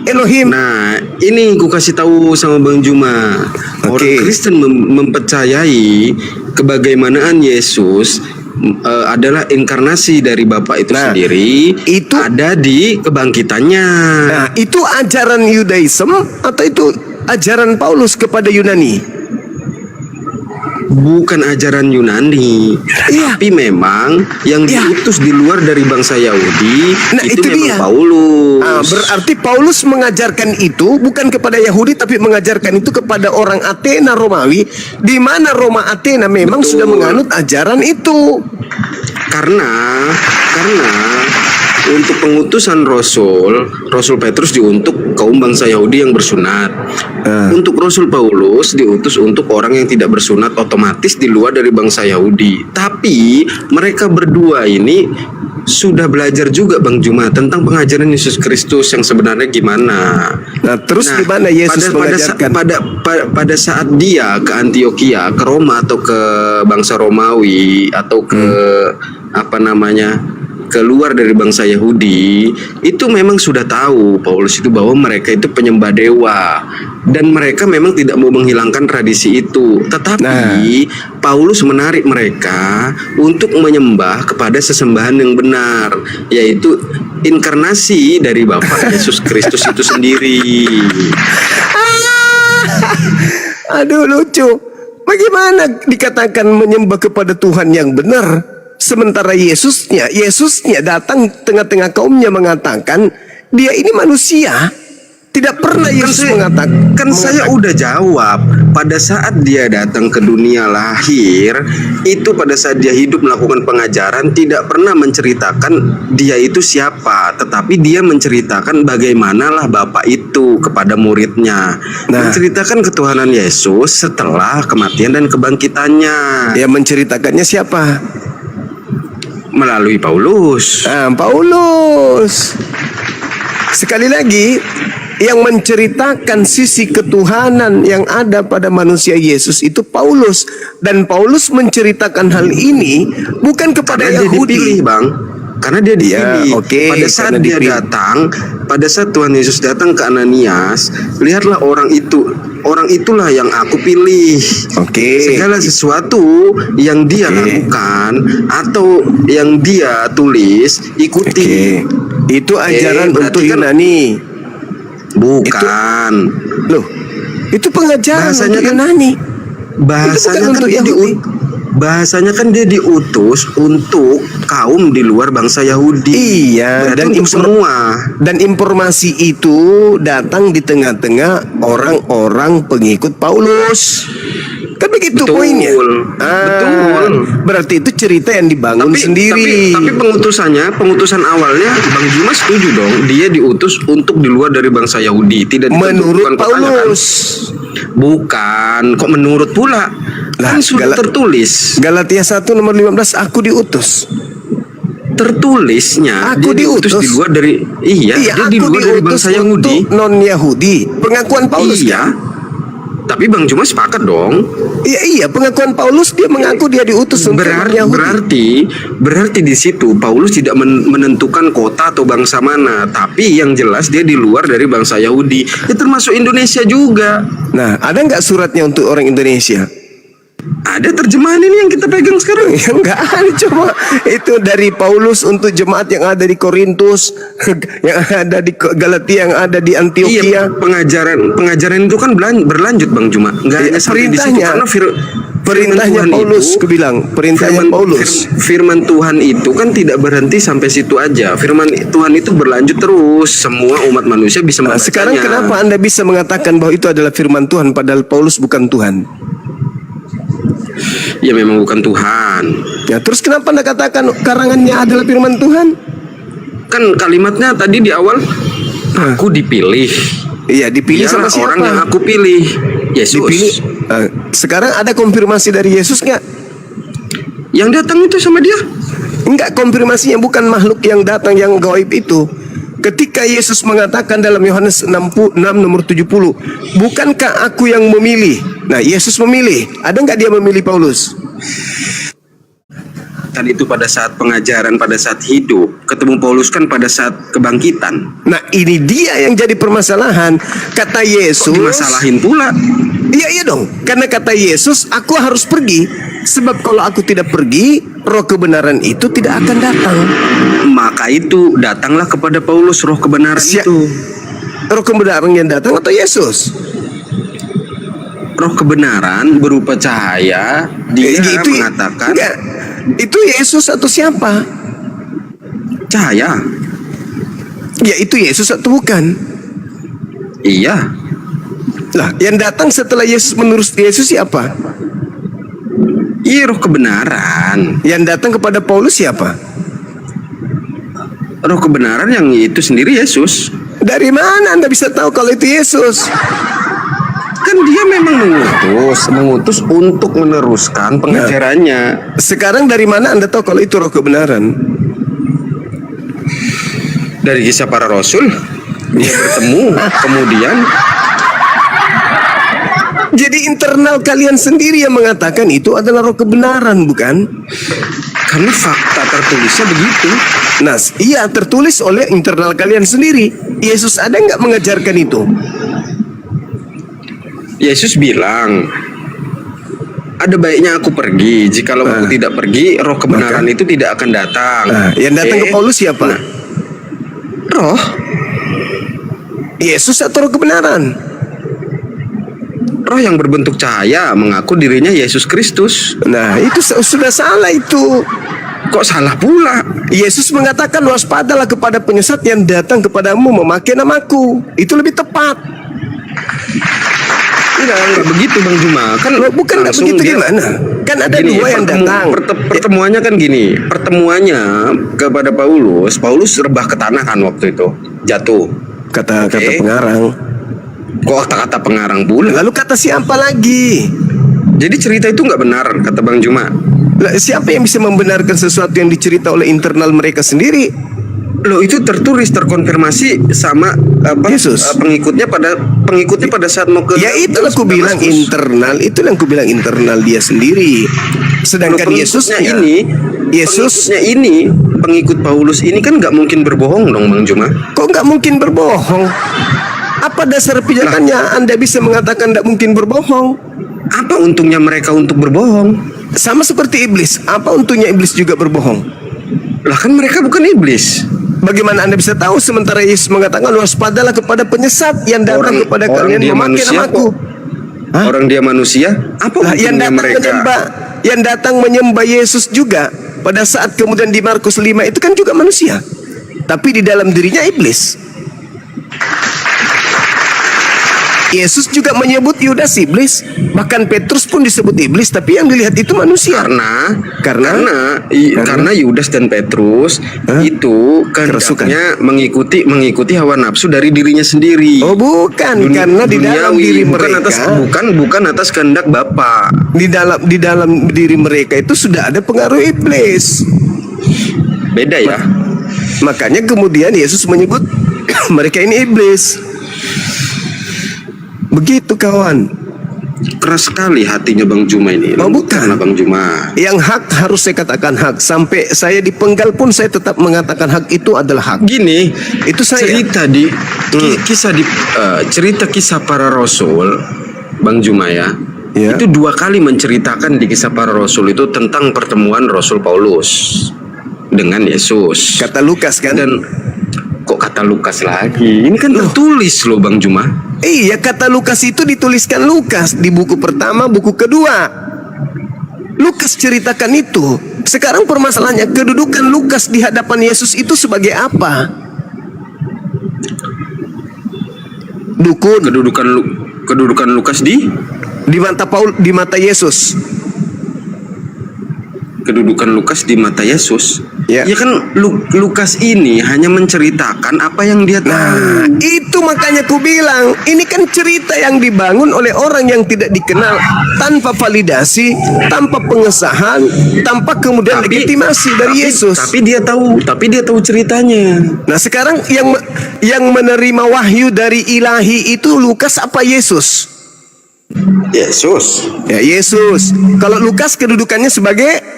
Elohim? Nah, ini ku kasih tahu sama Bang Juma. Orang Oke. Kristen mempercayai kebagaimanaan Yesus adalah inkarnasi dari Bapa itu Nah, sendiri. itu- ada di kebangkitannya. Nah, itu ajaran Yudaism atau itu ajaran Paulus kepada Yunani? Bukan ajaran Yunani, Iya. tapi memang yang Iya. diutus di luar dari bangsa Yahudi Nah, itu itu memang dia. Paulus. Berarti Paulus mengajarkan itu bukan kepada Yahudi tapi mengajarkan itu kepada orang Athena Romawi, di mana Roma Athena memang Betul. sudah menganut ajaran itu. Karena untuk pengutusan Rasul Petrus diuntuk kaum bangsa Yahudi yang bersunat. Untuk Rasul Paulus diutus untuk orang yang tidak bersunat, otomatis di luar dari bangsa Yahudi. Tapi mereka berdua ini sudah belajar juga Bang Juma tentang pengajaran Yesus Kristus yang sebenarnya gimana. Nah, terus gimana Yesus mengajarkan? Pada saat dia ke Antioquia, ke Roma atau ke bangsa Romawi atau ke keluar dari bangsa Yahudi, itu memang sudah tahu Paulus itu bahwa mereka itu penyembah dewa dan mereka memang tidak mau menghilangkan tradisi itu. Tetapi Paulus menarik mereka untuk menyembah kepada sesembahan yang benar, yaitu inkarnasi dari Bapa Yesus Kristus itu sendiri. Aduh, lucu. Bagaimana dikatakan menyembah kepada Tuhan yang benar? Sementara Yesusnya datang tengah-tengah kaumnya mengatakan dia ini manusia. Tidak pernah Yesus mengatakan. Saya udah jawab. Pada saat dia datang ke dunia lahir, itu pada saat dia hidup melakukan pengajaran tidak pernah menceritakan dia itu siapa, tetapi dia menceritakan bagaimanalah Bapa itu kepada muridnya. Menceritakan ketuhanan Yesus setelah kematian dan kebangkitannya. Yang menceritakannya siapa? Melalui Paulus. Paulus. Sekali lagi, yang menceritakan sisi ketuhanan yang ada pada manusia Yesus itu Paulus, dan Paulus menceritakan hal ini bukan kepada Karena dia Yahudi. dipilih, Bang. Karena dia dipilih. Pada saat karena dia dipilih. pada saat Tuhan Yesus datang ke Ananias, lihatlah orang itulah yang aku pilih. Segala sesuatu yang dia lakukan atau yang dia tulis, ikuti. Itu ajaran berarti untuk kan- Yunani. Bukan. Loh, itu pengajaran Bahasanya untuk kan- Yunani. Bahasanya Itu bukan kan untuk dia Yahudi. bahasanya kan dia diutus untuk kaum di luar bangsa Yahudi. Iya, Berarti dan untuk semua. Dan informasi itu datang di tengah-tengah orang-orang pengikut Paulus. Kan begitu Betul. poinnya. Betul. Berarti itu cerita yang dibangun sendiri. Tapi pengutusan awalnya Bang Juma setuju dong, dia diutus untuk di luar dari bangsa Yahudi, tidak Menurut ditentukan kotanya, kan? Paulus. Bukan, kok menurut pula? Kan sudah tertulis. Galatia 1 nomor 15, aku diutus. Tertulisnya Aku dia diutus diutus. di luar dari dia di aku luar dari diutus bangsa Yahudi. untuk non-Yahudi. Pengakuan Paulus. Iya. Tapi Bang Juma sepakat dong. Iya, pengakuan Paulus dia mengaku dia diutus untuk non-Yahudi. Berarti di situ Paulus tidak menentukan kota atau bangsa mana, tapi yang jelas dia di luar dari bangsa Yahudi. Ya termasuk Indonesia juga. Nah, ada nggak suratnya untuk orang Indonesia? Ada terjemahan ini yang kita pegang sekarang. Ya enggak ada, coba itu dari Paulus untuk jemaat yang ada di Korintus, yang ada di Galatia, yang ada di Antioquia. Iya, pengajaran itu kan berlanjut Bang Juma. Enggak hanya sampai di situ perintahnya. karena Perintahnya Firman Tuhan Paulus, itu- kubilang perintahnya Paulus. Firman Tuhan itu kan tidak berhenti sampai situ aja. Firman Tuhan itu berlanjut terus. Semua umat manusia bisa Nah, membacanya. sekarang kenapa Anda bisa mengatakan bahwa itu adalah firman Tuhan padahal Paulus bukan Tuhan? Ya memang bukan Tuhan. Ya, terus kenapa Anda katakan karangannya adalah firman Tuhan? Kan kalimatnya tadi di awal, aku dipilih. Iya, dipilih sama Dialah siapa? orang yang aku pilih, Yesus. Dipilih. Sekarang ada konfirmasi dari Yesus nggak? Yang datang itu sama dia. Enggak, konfirmasinya bukan makhluk yang datang yang gaib itu. Ketika Yesus mengatakan dalam Yohanes 6 nomor 70, bukankah aku yang memilih? Nah, Yesus memilih. Ada nggak dia memilih Paulus? Kan itu pada saat pengajaran, pada saat hidup. Ketemu Paulus kan pada saat kebangkitan. Nah, ini dia yang jadi permasalahan. Kata Yesus. Dimasalahin pula. Iya dong. Karena kata Yesus, aku harus pergi. Sebab kalau aku tidak pergi, roh kebenaran itu tidak akan datang. Maka itu datanglah kepada Paulus roh kebenaran itu. Roh kebenaran yang datang atau Yesus? Roh kebenaran berupa cahaya. Dia Itu mengatakan enggak. Itu Yesus atau siapa? cahaya. Ya, itu Yesus atau bukan? Iya. Lah, yang datang setelah Yesus menurut Yesus siapa? Iya, roh kebenaran. Yang datang kepada Paulus siapa? Roh kebenaran yang itu sendiri Yesus. Dari mana Anda bisa tahu kalau itu Yesus? Kan dia memang mengutus untuk meneruskan pengajarannya. Sekarang dari mana Anda tahu kalau itu roh kebenaran? Dari kisah para rasul, dia bertemu, kemudian Jadi internal kalian sendiri yang mengatakan itu adalah roh kebenaran, bukan? karena fakta tertulisnya begitu. Nah, iya tertulis oleh internal kalian sendiri. Yesus ada nggak mengajarkan itu? Yesus bilang, ada baiknya aku pergi. Jikalau aku tidak pergi, roh kebenaran itu tidak akan datang. Nah, yang datang ke Paulus siapa? Roh. Yesus atau roh kebenaran? Roh yang berbentuk cahaya mengaku dirinya Yesus Kristus. Nah, itu sudah salah itu. Kok salah pula? Yesus mengatakan waspadalah kepada penyesat yang datang kepadamu memakai namaku. Itu lebih tepat. Enggak begitu Bang Juma. Kan Loh, bukan nggak langsung begitu dia- gimana? Kan ada Gini, dua yang datang. pertemuannya kan gini. Pertemuannya kepada Paulus rebah ke tanah kan waktu itu. Jatuh. Kata Oke. pengarang. Kok kata-kata pengarang pula? Lalu kata siapa lagi? Jadi cerita itu nggak benar kata Bang Juma. Lah, siapa yang bisa membenarkan sesuatu yang dicerita oleh internal mereka sendiri? Loh, itu tertulis, terkonfirmasi sama Yesus. pengikutnya pada saat mau ke Ya itulah aku bilang Damaskus. internal, itulah yang aku bilang internal dia sendiri. Sedangkan Loh, Yesusnya pengikutnya ini, pengikut Paulus ini kan nggak mungkin berbohong dong Bang Juma. kok nggak mungkin berbohong? Apa dasar pijakannya Anda bisa mengatakan tidak mungkin berbohong? Apa untungnya mereka untuk berbohong? Sama seperti iblis. Apa untungnya iblis juga berbohong? Lah kan mereka bukan iblis. Bagaimana Anda bisa tahu sementara Yesus mengatakan waspadalah kepada penyesat yang datang kepada kalian dia memakai manusia namaku. kok. Orang dia manusia, apa Lah, yang untungnya datang mereka? yang datang menyembah Yesus juga pada saat kemudian di Markus 5 itu kan juga manusia. Tapi di dalam dirinya iblis. Yesus juga menyebut Yudas iblis, bahkan Petrus pun disebut iblis, tapi yang dilihat itu manusia. Karena Yudas dan Petrus itu kehendaknya mengikuti hawa nafsu dari dirinya sendiri. Oh bukan, karena di dalam diri mereka bukan atas kehendak Bapa. Di dalam diri mereka itu sudah ada pengaruh iblis. Beda ya. Makanya kemudian Yesus menyebut mereka ini iblis. Begitu kawan. Keras sekali hatinya Bang Juma ini. Oh, bukan. Karena Bang Juma. Yang hak harus saya katakan hak. Sampai saya dipenggal pun saya tetap mengatakan hak itu adalah hak. Gini, Itu saya. cerita kisah para rasul, Bang Juma ya. Ya. Itu 2 kali menceritakan di kisah para rasul itu tentang pertemuan Rasul Paulus dengan Yesus. Kata Lukas kan. Dan kok kata Lukas lagi? Ini kan tertulis loh Bang Juma. Iya, kata Lukas itu dituliskan Lukas di buku pertama, buku kedua. Lukas ceritakan itu. Sekarang permasalahannya, kedudukan Lukas di hadapan Yesus itu sebagai apa? Dukun. Kedudukan Lukas di Di mata Yesus. kedudukan Lukas di mata Yesus. Ya. Ya kan Lukas ini hanya menceritakan apa yang dia tahu. Nah, itu makanya ku bilang, ini kan cerita yang dibangun oleh orang yang tidak dikenal, tanpa validasi, tanpa pengesahan, tanpa kemudian legitimasi dari Yesus. Tapi dia tahu ceritanya. Nah, sekarang yang menerima wahyu dari ilahi itu Lukas apa Yesus? Yesus. Ya, Yesus. Kalau Lukas kedudukannya sebagai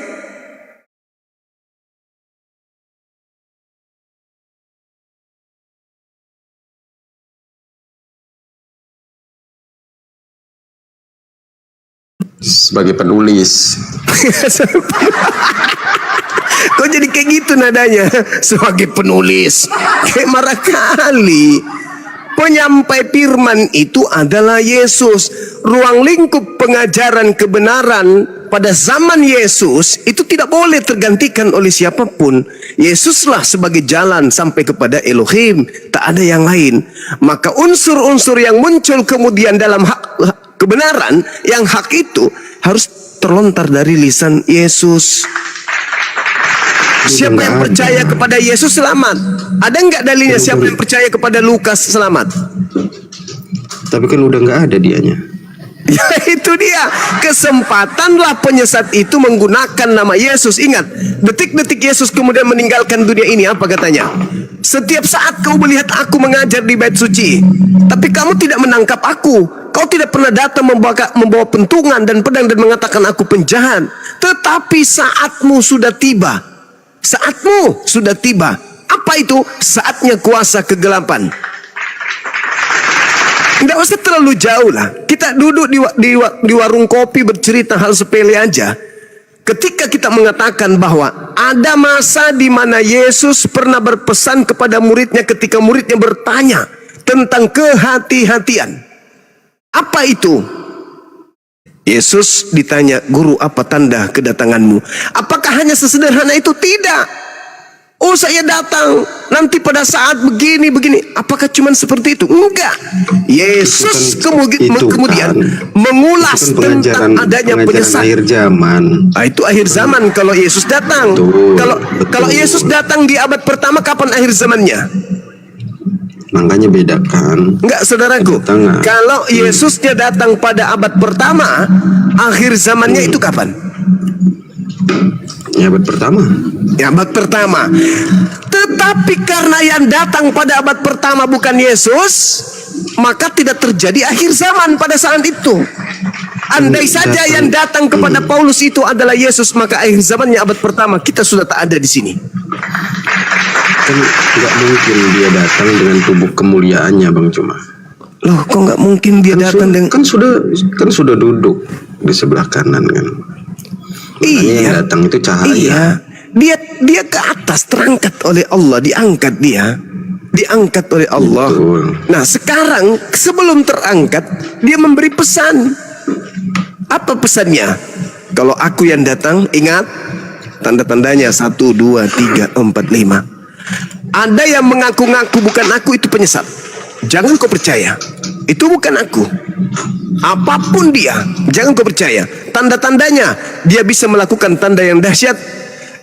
Sebagai penulis. kok jadi kayak gitu nadanya? Sebagai penulis. Kayak marah kali. Penyampai firman itu adalah Yesus. Ruang lingkup pengajaran kebenaran pada zaman Yesus itu tidak boleh tergantikan oleh siapapun. Yesuslah sebagai jalan sampai kepada Elohim, tak ada yang lain. Maka unsur-unsur yang muncul kemudian dalam kebenaran, yang hak itu harus terlontar dari lisan Yesus. Siapa yang percaya kepada Yesus selamat? Ada nggak dalilnya siapa yang percaya kepada Lukas selamat? Tapi kan udah nggak ada dianya. Ya itu dia. Kesempatanlah penyesat itu menggunakan nama Yesus. Ingat, detik-detik Yesus kemudian meninggalkan dunia ini, apa katanya? Setiap saat kau melihat aku mengajar di bait suci, tapi kamu tidak menangkap aku. Kau tidak pernah datang membawa pentungan dan pedang dan mengatakan aku penjahat. Tetapi saatmu sudah tiba. Saatmu sudah tiba. Apa itu? Saatnya kuasa kegelapan. Tidak usah terlalu jauh lah. Kita duduk di warung kopi bercerita hal sepele aja. Ketika kita mengatakan bahwa ada masa di mana Yesus pernah berpesan kepada muridnya ketika muridnya bertanya tentang kehati-hatian. Apa itu? Yesus ditanya, guru, apa tanda kedatanganmu? Apakah hanya sesederhana itu? Tidak. Oh, saya datang nanti pada saat begini. Apakah cuma seperti itu? Enggak. Yesus kemudian mengulas tentang adanya penyesat. Akhir zaman. Nah, itu akhir zaman kalau Yesus datang. Kalau Yesus datang di abad pertama, kapan akhir zamannya? Makanya bedakan. Enggak, saudaraku. Kalau Yesusnya datang pada abad pertama, akhir zamannya itu kapan? Ya, abad pertama. Ya, abad pertama. Tetapi karena yang datang pada abad pertama bukan Yesus, maka tidak terjadi akhir zaman pada saat itu. Andai saja yang datang kepada Paulus itu adalah Yesus, maka akhir zamannya abad pertama kita sudah tak ada di sini. Kan nggak mungkin dia datang dengan tubuh kemuliaannya, Bang Cuma. Loh, kok nggak mungkin dia datang dengan kan sudah duduk di sebelah kanan kan. Makanya yang datang itu cahaya. Iya. Dia ke atas, terangkat oleh Allah, diangkat oleh Allah. Betul. Nah, sekarang sebelum terangkat dia memberi pesan. Apa pesannya? Kalau aku yang datang, ingat tanda-tandanya 1, 2, 3, 4, 5. Ada yang mengaku-ngaku bukan aku, itu penyesat. Jangan kau percaya. Itu bukan aku. Apapun dia, jangan kau percaya. Tanda-tandanya, dia bisa melakukan tanda yang dahsyat.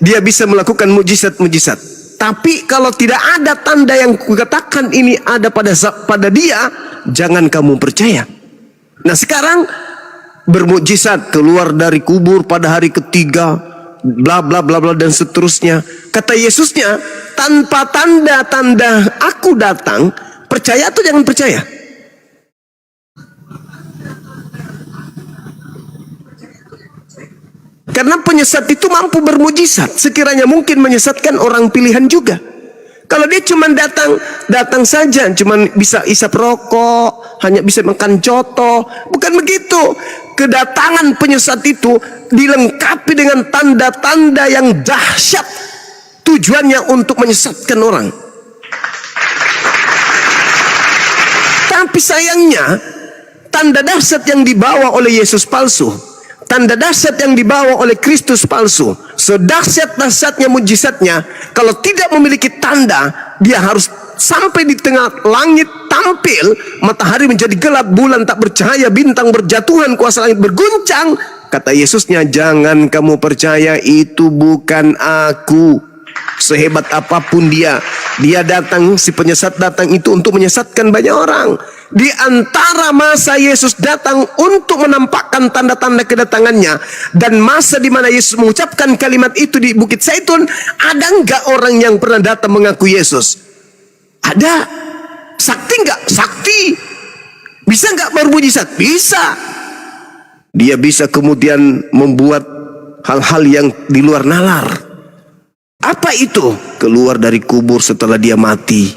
Dia bisa melakukan mujizat-mujizat. Tapi kalau tidak ada tanda yang kukatakan ini ada pada dia, jangan kamu percaya. Nah, sekarang bermujizat, keluar dari kubur pada hari ketiga, bla bla bla bla dan seterusnya. Kata Yesusnya, tanpa tanda-tanda aku datang, percaya atau jangan percaya? Karena penyesat itu mampu bermujizat, sekiranya mungkin menyesatkan orang pilihan juga. Kalau dia cuma datang saja, cuma bisa isap rokok, hanya bisa makan coto, bukan begitu. Kedatangan penyesat itu dilengkapi dengan tanda-tanda yang dahsyat, tujuannya untuk menyesatkan orang. Tapi sayangnya, tanda dahsyat yang dibawa oleh Yesus palsu. tanda dahsyat yang dibawa oleh Kristus palsu, sedahsyat-dahsyatnya mujizatnya, kalau tidak memiliki tanda, dia harus sampai di tengah langit tampil, matahari menjadi gelap, bulan tak bercahaya, bintang berjatuhan, kuasa langit berguncang. Kata Yesusnya, jangan kamu percaya, itu bukan aku. Sehebat apapun dia datang, si penyesat datang itu untuk menyesatkan banyak orang. Di antara masa Yesus datang untuk menampakkan tanda-tanda kedatangannya dan masa di mana Yesus mengucapkan kalimat itu di Bukit Zaitun, ada enggak orang yang pernah datang mengaku Yesus? Ada. Sakti enggak? Sakti. Bisa enggak bermujizat? Bisa. Dia bisa kemudian membuat hal-hal yang di luar nalar. Apa itu? Keluar dari kubur setelah dia mati.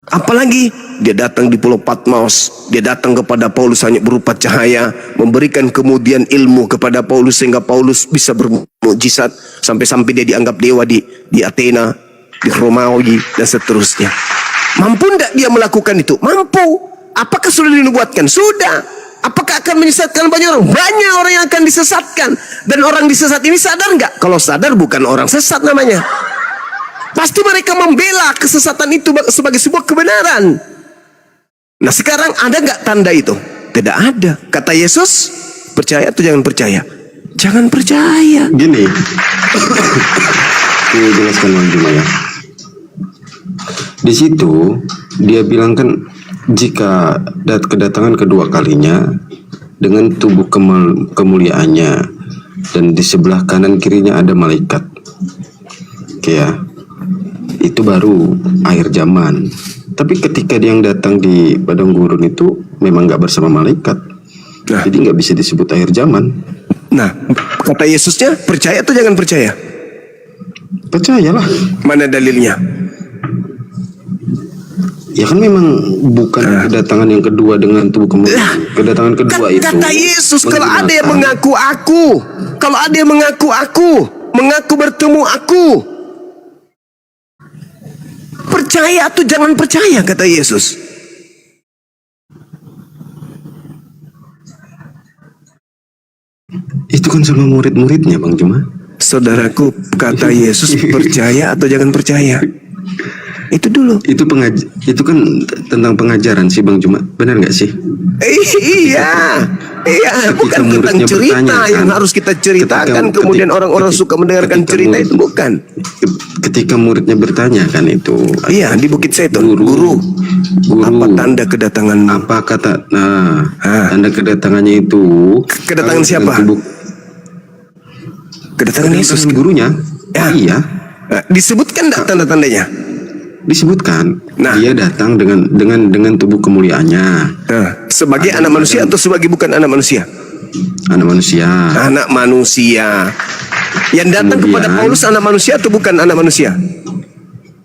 Apalagi dia datang di Pulau Patmos, dia datang kepada Paulus hanya berupa cahaya, memberikan kemudian ilmu kepada Paulus sehingga Paulus bisa bermujizat sampai-sampai dia dianggap dewa di Athena, di Romawi dan seterusnya. Mampu tidak dia melakukan itu? Mampu. Apakah sudah dinubuatkan? Sudah. Apakah akan menyesatkan banyak orang? Banyak orang yang akan disesatkan. Dan orang disesat ini sadar nggak? Kalau sadar bukan orang sesat namanya. Pasti mereka membela kesesatan itu sebagai sebuah kebenaran. Nah sekarang ada nggak tanda itu? Tidak ada. Kata Yesus, percaya atau jangan percaya? Jangan percaya. Gini, aku jelaskan Bang Juma ya. Di situ dia bilang kan, jika kedatangan kedua kalinya dengan tubuh kemuliaannya dan di sebelah kanan kirinya ada malaikat, oke ya, itu baru akhir zaman. Tapi ketika dia yang datang di padang gurun itu memang nggak bersama malaikat, jadi nggak bisa disebut akhir zaman. Nah, kata Yesusnya, percaya atau jangan percaya? Percayalah. Mana dalilnya? Ya kan memang bukan kedatangan yang kedua dengan tubuh kemuliaan. Kedatangan kedua itu. Kata Yesus, kalau ada yang mengaku aku, kalau ada yang mengaku aku, mengaku bertemu aku, percaya atau jangan percaya, kata Yesus. Itu kan sama murid-muridnya Bang Juma. Saudaraku, kata Yesus, percaya atau jangan percaya? Itu dulu. Itu kan tentang pengajaran sih Bang Juma. Benar nggak sih? Iya. Bukan tentang cerita yang harus kita ceritakan. Kemudian orang-orang suka mendengarkan cerita itu, bukan. Ketika muridnya bertanya kan itu. Iya, di Bukit Zaitun. Guru, apa tanda kedatanganmu? Apa kata? Tanda kedatangannya itu. Kedatangan siapa? Kedatangan Yesus. Gurunya. Ya. Iya. Disebutkan enggak tanda-tandanya? Disebutkan. Nah, dia datang dengan tubuh kemuliaannya. Sebagai anak manusia atau sebagai bukan anak manusia? Anak manusia. Anak manusia. Yang datang kepada Paulus anak manusia atau bukan anak manusia?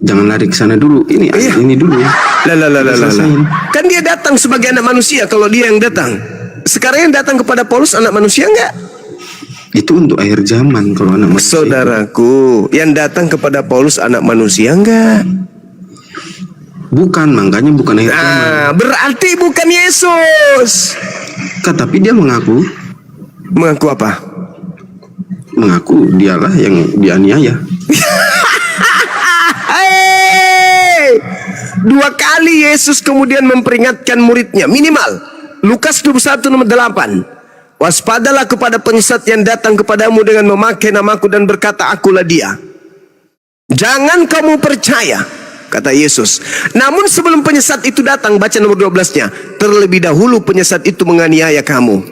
Jangan lari ke sana dulu. Ini dulu. Kan dia datang sebagai anak manusia kalau dia yang datang. Sekarang yang datang kepada Paulus anak manusia enggak? Itu untuk akhir zaman kalau anak manusia. Saudaraku, yang datang kepada Paulus anak manusia enggak? Bukan, makanya bukan akhir zaman. Berarti bukan Yesus. Tapi dia mengaku. Mengaku apa? Mengaku dialah yang dianiaya. Dua kali Yesus kemudian memperingatkan muridnya, minimal. Lukas 21:8. Waspadalah kepada penyesat yang datang kepadamu dengan memakai namaku dan berkata, akulah dia. Jangan kamu percaya, kata Yesus. Namun sebelum penyesat itu datang, baca nomor 12-nya. Terlebih dahulu penyesat itu menganiaya kamu,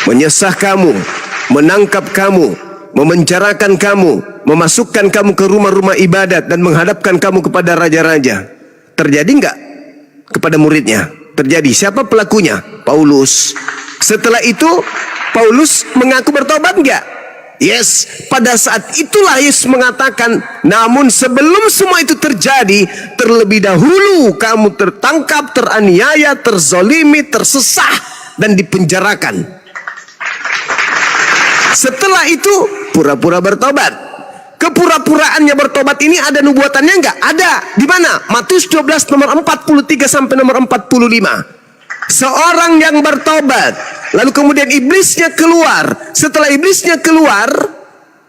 menyesah kamu, menangkap kamu, memenjarakan kamu, memasukkan kamu ke rumah-rumah ibadat dan menghadapkan kamu kepada raja-raja. Terjadi enggak kepada muridnya? Terjadi. Siapa pelakunya? Paulus. Setelah itu Paulus mengaku bertobat enggak? Yes. Pada saat itulah Yesus mengatakan, namun sebelum semua itu terjadi, terlebih dahulu kamu tertangkap, teraniaya, terzolimi, tersesah dan dipenjarakan. Setelah itu pura-pura bertobat. Kepura-puraannya bertobat ini ada nubuatannya enggak? Ada. Di mana? Matius 12 nomor 43 sampai nomor 45. Seorang yang bertobat, lalu kemudian iblisnya keluar. Setelah iblisnya keluar,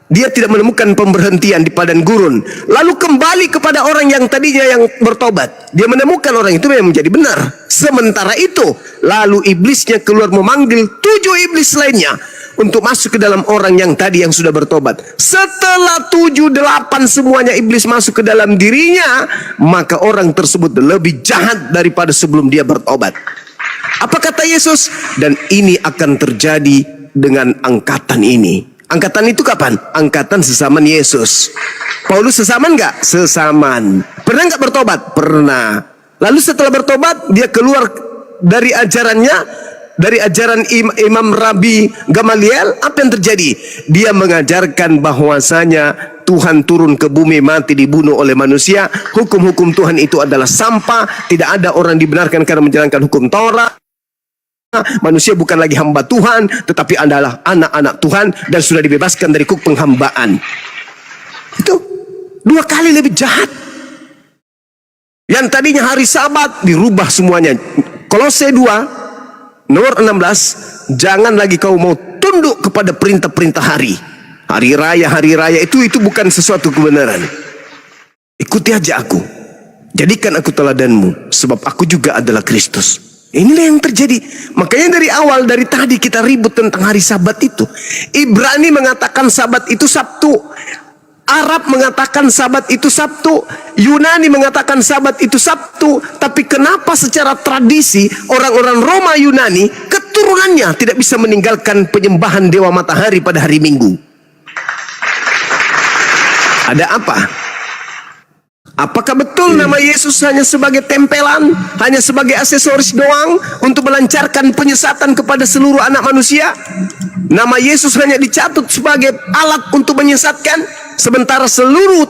dia tidak menemukan pemberhentian di padang gurun. Lalu kembali kepada orang yang tadinya yang bertobat. Dia menemukan orang itu memang menjadi benar. Sementara itu, lalu iblisnya keluar memanggil 7 iblis lainnya untuk masuk ke dalam orang yang tadi yang sudah bertobat. Setelah 7, 8 semuanya iblis masuk ke dalam dirinya, maka orang tersebut lebih jahat daripada sebelum dia bertobat. Apa kata Yesus? Dan ini akan terjadi dengan angkatan ini. Angkatan itu kapan? Angkatan sesaman Yesus. Paulus sesaman nggak? Sesaman. Pernah nggak bertobat? Pernah. Lalu setelah bertobat, dia keluar dari ajarannya, dari ajaran Imam Rabi Gamaliel. Apa yang terjadi? Dia mengajarkan bahwasanya Tuhan turun ke bumi, mati, dibunuh oleh manusia. Hukum-hukum Tuhan itu adalah sampah. Tidak ada orang dibenarkan karena menjalankan hukum Taurat. Manusia bukan lagi hamba Tuhan, tetapi adalah anak-anak Tuhan dan sudah dibebaskan dari kuk penghambaan. Itu 2 kali lebih jahat. Yang tadinya hari Sabat dirubah semuanya. Kolose 2 nomor 16, jangan lagi kau mau tunduk kepada perintah-perintah hari. Hari raya itu bukan sesuatu kebenaran. Ikuti aja aku. Jadikan aku teladanmu, sebab aku juga adalah Kristus. Inilah yang terjadi. Makanya dari awal, dari tadi kita ribut tentang hari Sabat itu. Ibrani mengatakan Sabat itu Sabtu. Arab mengatakan Sabat itu Sabtu. Yunani mengatakan Sabat itu Sabtu. Tapi kenapa secara tradisi orang-orang Roma Yunani keturunannya tidak bisa meninggalkan penyembahan dewa matahari pada hari Minggu? Ada apa? Apakah betul nama Yesus hanya sebagai tempelan, hanya sebagai aksesoris doang untuk melancarkan penyesatan kepada seluruh anak manusia? Nama Yesus hanya dicatut sebagai alat untuk menyesatkan, sementara seluruh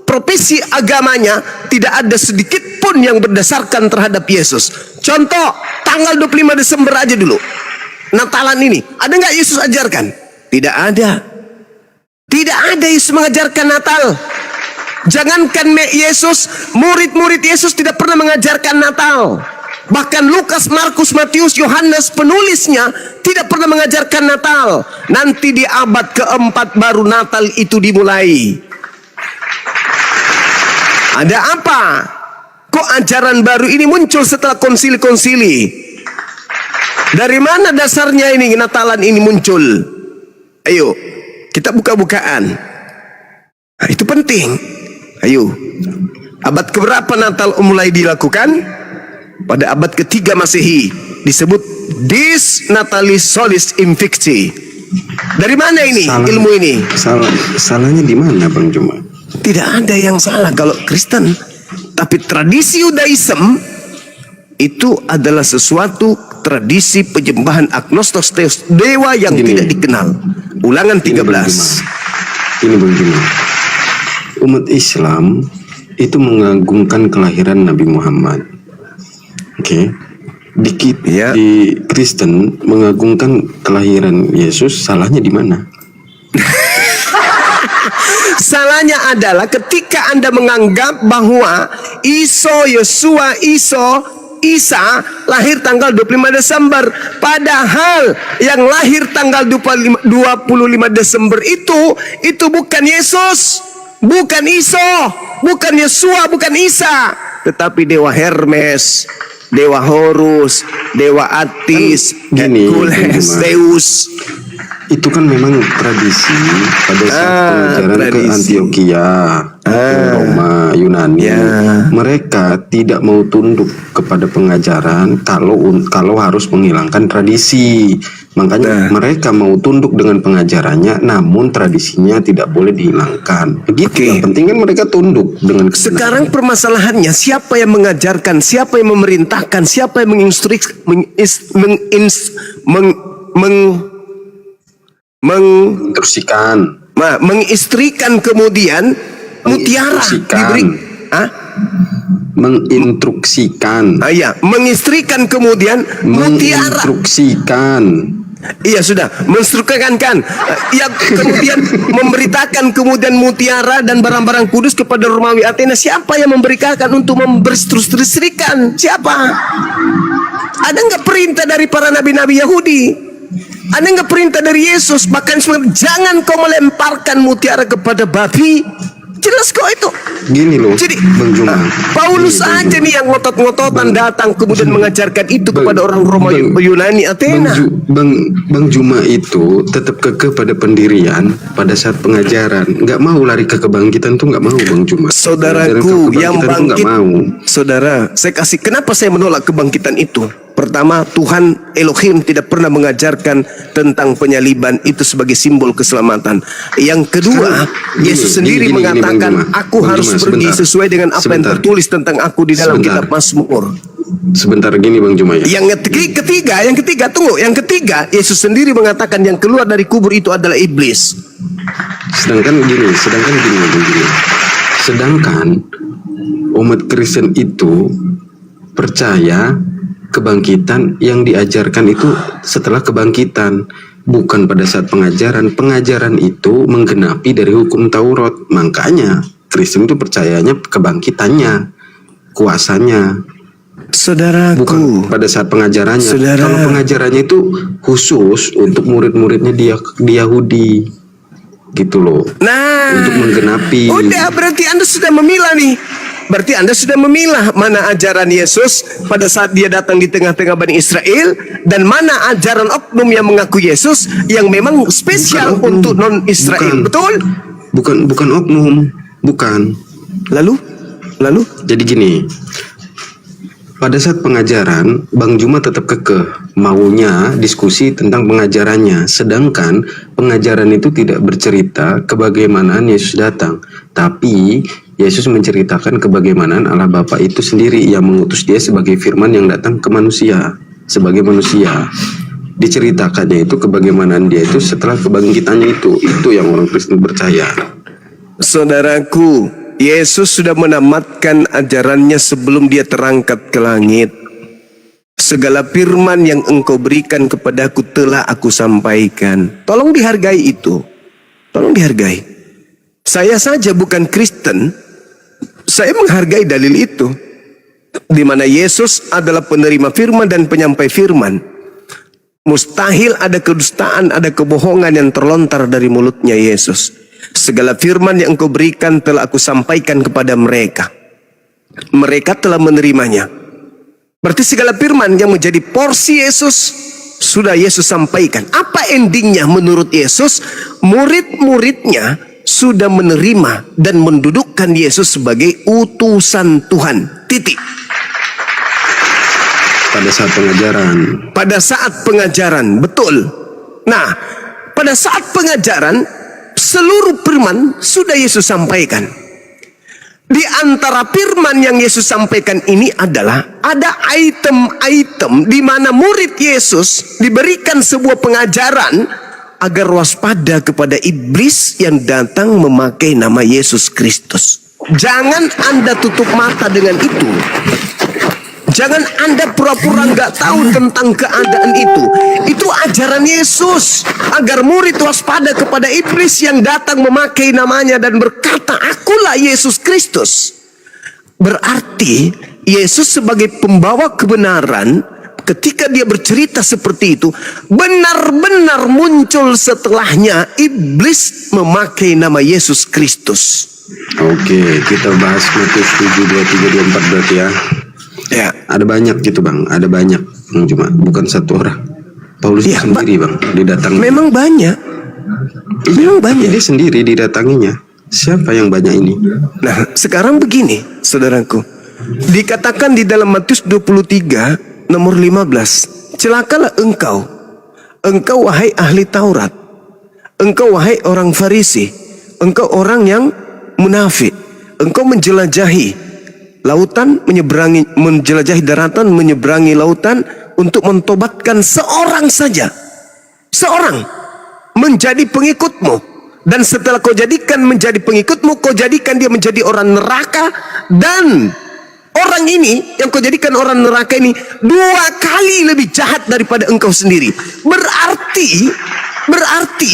profesi agamanya tidak ada sedikit pun yang berdasarkan terhadap Yesus. Contoh, tanggal 25 Desember aja dulu, Natalan ini, ada nggak Yesus ajarkan? Tidak ada. Tidak ada Yesus mengajarkan Natal. Jangankan Yesus, murid-murid Yesus tidak pernah mengajarkan Natal. Bahkan Lukas, Markus, Matius, Yohanes penulisnya tidak pernah mengajarkan Natal. Nanti di abad keempat baru Natal itu dimulai. Ada apa? Kok ajaran baru ini muncul setelah konsili-konsili? Dari mana dasarnya ini Natalan ini muncul? Ayo, kita buka-bukaan. Nah, itu penting. Ayo, abad keberapa Natal mulai dilakukan? Pada abad ketiga Masehi, disebut Dis Natalis Solis Invicti. Dari mana ini ilmu ini? Salahnya di mana, Bang Juma? Tidak ada yang salah kalau Kristen, tapi tradisi Yudaism itu adalah sesuatu tradisi penyembahan agnostos teos, dewa yang tidak dikenal. Ulangan 13. Ini Bang Juma. Umat Islam itu mengagungkan kelahiran Nabi Muhammad. Oke. Di Kristen mengagungkan kelahiran Yesus, salahnya di mana? Salahnya adalah ketika Anda menganggap bahwa Isa lahir tanggal 25 Desember. Padahal yang lahir tanggal 25 Desember itu bukan Yesus. Bukan Iso, bukan Yesua, bukan Isa, tetapi dewa Hermes, dewa Horus, dewa Atis, Hercules, Zeus. Itu kan memang tradisi pada saat pengajaran ke Antioquia, Roma, Yunani. Mereka tidak mau tunduk kepada pengajaran kalau harus menghilangkan tradisi. Makanya mereka mau tunduk dengan pengajarannya, namun tradisinya tidak boleh dihilangkan. Begitu. Yang penting kan mereka tunduk dengan kebenaran. Sekarang permasalahannya, siapa yang mengajarkan, siapa yang memerintahkan, siapa yang menginstruksikan kemudian mutiara diberi menginstruksikan. Menginstruksikan kemudian mutiara. Iya sudah, menginstruksikan kan. Yang kemudian memberitakan kemudian mutiara dan barang-barang kudus kepada Romawi Athena. Siapa yang memberikan untuk memberikan? Siapa? Ada nggak perintah dari para nabi-nabi Yahudi? Ada nggak perintah dari Yesus? Bahkan jangan kau melemparkan mutiara kepada babi. Jelas kok itu. Gini loh, Jadi Bang Juma. Paulus Gini, Bang aja Juma. nih yang ngotot-ngototan datang kemudian mengajarkan itu kepada orang Roma, Yunani, Athena. Bang Juma itu tetap kekeh pada pendirian pada saat pengajaran. Nggak mau lari ke kebangkitan tuh nggak mau, Bang Juma. Saudaraku yang Kebangkitan tuh nggak bangkit, mau. saudara, saya kasih kenapa saya menolak kebangkitan itu. Pertama, Tuhan Elohim tidak pernah mengajarkan tentang penyaliban itu sebagai simbol keselamatan. Yang kedua, Yesus sendiri mengatakan, Bang Juma. aku Bang harus Juma, pergi sebentar. sesuai dengan apa yang Sebentar. tertulis tentang aku di dalam Sebentar. kitab Mazmur. Sebentar gini Bang Juma ya. Yang ketiga, tunggu. Yang ketiga, Yesus sendiri mengatakan yang keluar dari kubur itu adalah iblis. Sedangkan gini. Sedangkan umat Kristen itu percaya kebangkitan yang diajarkan itu setelah kebangkitan, bukan pada saat pengajaran. Pengajaran itu menggenapi dari hukum Taurat. Makanya Kristen itu percayanya kebangkitannya, kuasanya, Saudaraku, bukan pada saat pengajarannya. Saudara. Kalau pengajarannya itu khusus untuk murid-muridnya di Yahudi, gitu loh. nah, Untuk menggenapi. udah berarti Anda sudah memilah nih. Berarti Anda sudah memilah mana ajaran Yesus pada saat dia datang di tengah-tengah Bani Israel dan mana ajaran oknum yang mengaku Yesus yang memang spesial Bukan oknum. untuk non-Israel. Bukan. Betul? Bukan oknum, bukan. Lalu? Jadi gini, pada saat pengajaran, Bang Juma tetap kekeh maunya diskusi tentang pengajarannya. Sedangkan pengajaran itu tidak bercerita kebagaimanaan Yesus datang. Tapi Yesus menceritakan kebagaimanaan Allah Bapa itu sendiri yang mengutus dia sebagai firman yang datang ke manusia. Sebagai manusia. Diceritakannya itu kebagaimanaan dia itu setelah kebangkitannya itu. Itu yang orang Kristen percaya. Saudaraku, Yesus sudah menamatkan ajarannya sebelum dia terangkat ke langit. Segala firman yang engkau berikan kepadaku telah aku sampaikan. Tolong dihargai itu. Tolong dihargai. Saya saja bukan Kristen, saya menghargai dalil itu. Di mana Yesus adalah penerima firman dan penyampai firman. Mustahil ada kedustaan, ada kebohongan yang terlontar dari mulutnya Yesus. Segala firman yang engkau berikan telah aku sampaikan kepada mereka. Mereka telah menerimanya. Berarti segala firman yang menjadi porsi Yesus sudah Yesus sampaikan. Apa endingnya menurut Yesus? Murid-muridnya sudah menerima dan mendudukkan Yesus sebagai utusan Tuhan. Titik. Pada saat pengajaran. Pada saat pengajaran, betul. Nah, pada saat pengajaran seluruh firman sudah Yesus sampaikan. Di antara firman yang Yesus sampaikan ini adalah ada item-item di mana murid Yesus diberikan sebuah pengajaran agar waspada kepada iblis yang datang memakai nama Yesus Kristus. Jangan Anda tutup mata dengan itu. Jangan Anda pura-pura nggak tahu tentang keadaan itu. Itu ajaran Yesus agar murid waspada kepada iblis yang datang memakai namanya dan berkata, "Akulah Yesus Kristus." Berarti Yesus sebagai pembawa kebenaran, ketika dia bercerita seperti itu, benar-benar muncul setelahnya iblis memakai nama Yesus Kristus. Oke, kita bahas Matius 7, 23, 24 berarti ya. Ya. Ada banyak gitu Bang, ada banyak. Cuma bukan satu orang. Paulus Ya, sendiri Bang, didatangi. Memang banyak. Memang banyak. Dia sendiri didatanginya. Siapa yang banyak ini? Nah, sekarang begini, saudaraku. Dikatakan di dalam Matius 23, nomor 15. Celakalah engkau. Engkau wahai ahli Taurat. Engkau wahai orang Farisi. Engkau orang yang munafik. Engkau menjelajahi lautan, menjelajahi daratan, menyeberangi lautan untuk mentobatkan seorang saja. Seorang menjadi pengikutmu. Dan setelah kau jadikan menjadi pengikutmu, kau jadikan dia menjadi orang neraka. Dan orang ini, yang kau jadikan orang neraka ini, 2 kali lebih jahat daripada engkau sendiri. Berarti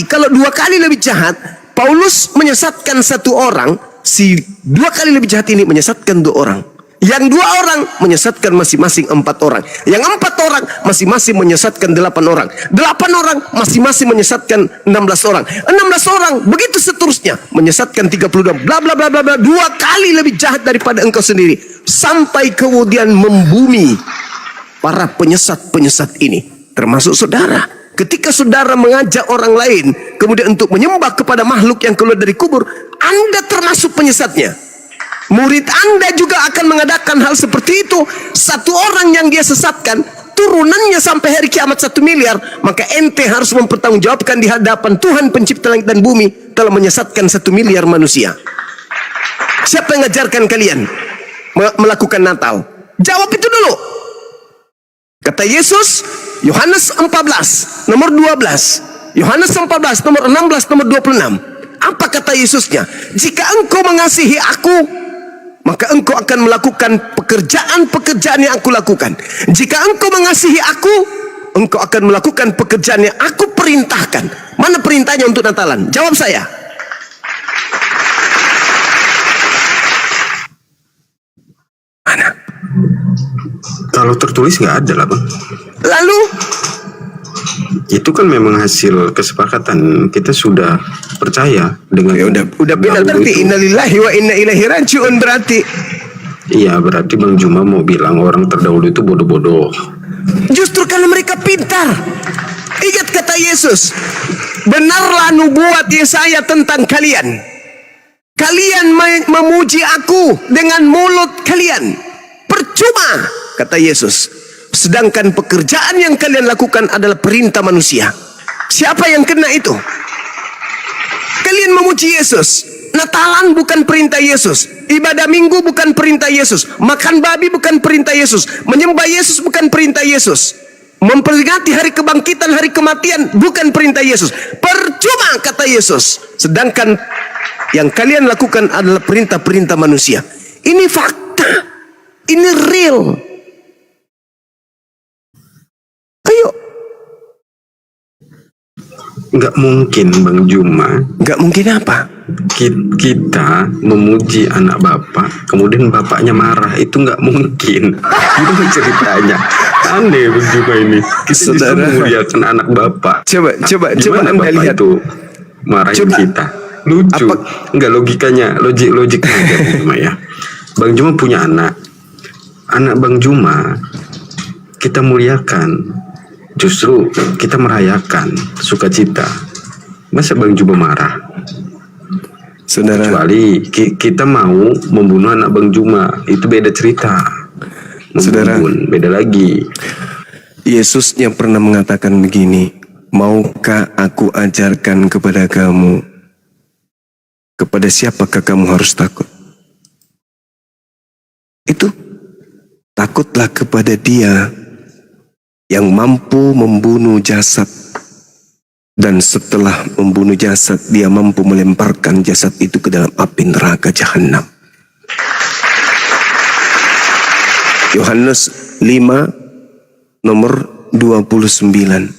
kalau 2 kali lebih jahat, Paulus menyesatkan 1 orang, si 2 kali lebih jahat ini menyesatkan 2 orang. Yang 2 orang menyesatkan masing-masing 4 orang. Yang 4 orang masing-masing menyesatkan 8 orang. 8 orang masing-masing menyesatkan 16 orang. 16 orang begitu seterusnya menyesatkan 32. Bla bla bla bla bla. 2 kali lebih jahat daripada engkau sendiri. Sampai kemudian membumi para penyesat-penyesat ini, termasuk saudara. Ketika saudara mengajak orang lain kemudian untuk menyembah kepada makhluk yang keluar dari kubur, Anda termasuk penyesatnya. Murid Anda juga akan mengadakan hal seperti itu. 1 orang yang dia sesatkan, turunannya sampai hari kiamat 1 miliar. Maka ente harus mempertanggungjawabkan di hadapan Tuhan pencipta langit dan bumi telah menyesatkan 1 miliar manusia. Siapa yang mengajarkan kalian melakukan Natal? Jawab itu dulu. Kata Yesus, Yohanes 14 nomor 12, Yohanes 14 nomor 16 nomor 26. Apa kata Yesusnya? Jika engkau mengasihi aku, maka engkau akan melakukan pekerjaan-pekerjaan yang aku lakukan. Jika engkau mengasihi aku, engkau akan melakukan pekerjaan yang aku perintahkan. Mana perintahnya untuk Natalan? Jawab saya. Mana? Kalau tertulis nggak ada lah bang. Lalu Itu kan memang hasil kesepakatan, kita sudah percaya dengan. ya udah benar berarti itu. innalillahi wa inna ilaihi rajiun berarti. Iya, berarti Bang Juma mau bilang orang terdahulu itu bodoh-bodoh. Justru karena mereka pintar. Ingat kata Yesus, benarlah nubuat Yesaya tentang kalian. Kalian memuji aku dengan mulut kalian. Percuma, kata Yesus. Sedangkan pekerjaan yang kalian lakukan adalah perintah manusia. Siapa yang kena itu? Kalian memuji Yesus. Natalan bukan perintah Yesus. Ibadah minggu bukan perintah Yesus. Makan babi bukan perintah Yesus. Menyembah Yesus bukan perintah Yesus. Memperingati hari kebangkitan, hari kematian bukan perintah Yesus. Percuma, kata Yesus. Sedangkan yang kalian lakukan adalah perintah-perintah manusia. Ini fakta. Ini real. Ayo. Nggak mungkin Bang Juma. Nggak mungkin apa? Kita memuji anak bapak, kemudian bapaknya marah, itu nggak mungkin. Itu ceritanya aneh Bang Juma ini. Kita justru Saudara. memuliakan anak bapak. Coba Gimana Anda bapak lihat. itu marahin Coba. kita. Lucu. Apa- Nggak logikanya, logiknya aja Bang Juma ya. Bang Juma punya anak. Anak Bang Juma kita muliakan. Justru kita merayakan sukacita. Masa Bang Juma marah? Saudara, Kecuali kita mau membunuh anak Bang Juma, itu beda cerita. Saudara. Membunuh, beda lagi. Yesusnya pernah mengatakan begini, maukah aku ajarkan kepada kamu, kepada siapakah kamu harus takut? Itu, takutlah kepada Dia yang mampu membunuh jasad, dan setelah membunuh jasad, Dia mampu melemparkan jasad itu ke dalam api neraka jahanam. Yohanes 5 nomor 29.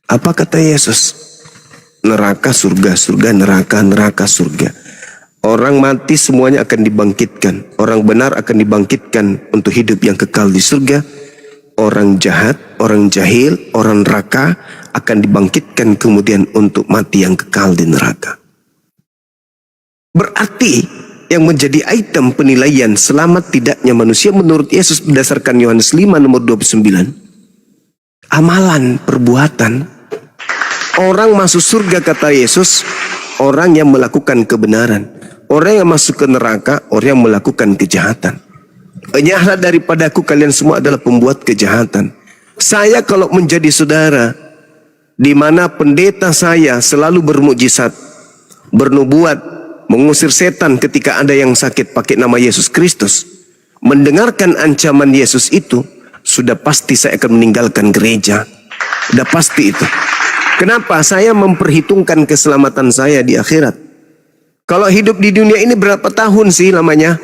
Apa kata Yesus? Neraka, surga, surga, neraka, neraka, surga. Orang mati semuanya akan dibangkitkan. Orang benar akan dibangkitkan untuk hidup yang kekal di surga. Orang jahat, orang jahil, orang neraka akan dibangkitkan kemudian untuk mati yang kekal di neraka. Berarti yang menjadi item penilaian selamat tidaknya manusia menurut Yesus berdasarkan Yohanes 5 nomor 29. Amalan, perbuatan. Orang masuk surga kata Yesus, orang yang melakukan kebenaran. Orang yang masuk ke neraka, orang yang melakukan kejahatan. Enyahlah daripadaku kalian semua adalah pembuat kejahatan. Saya kalau menjadi saudara, di mana pendeta saya selalu bermukjizat, bernubuat, mengusir setan ketika ada yang sakit pakai nama Yesus Kristus, mendengarkan ancaman Yesus itu, sudah pasti saya akan meninggalkan gereja. Sudah pasti itu. Kenapa? Saya memperhitungkan keselamatan saya di akhirat. Kalau hidup di dunia ini berapa tahun sih lamanya?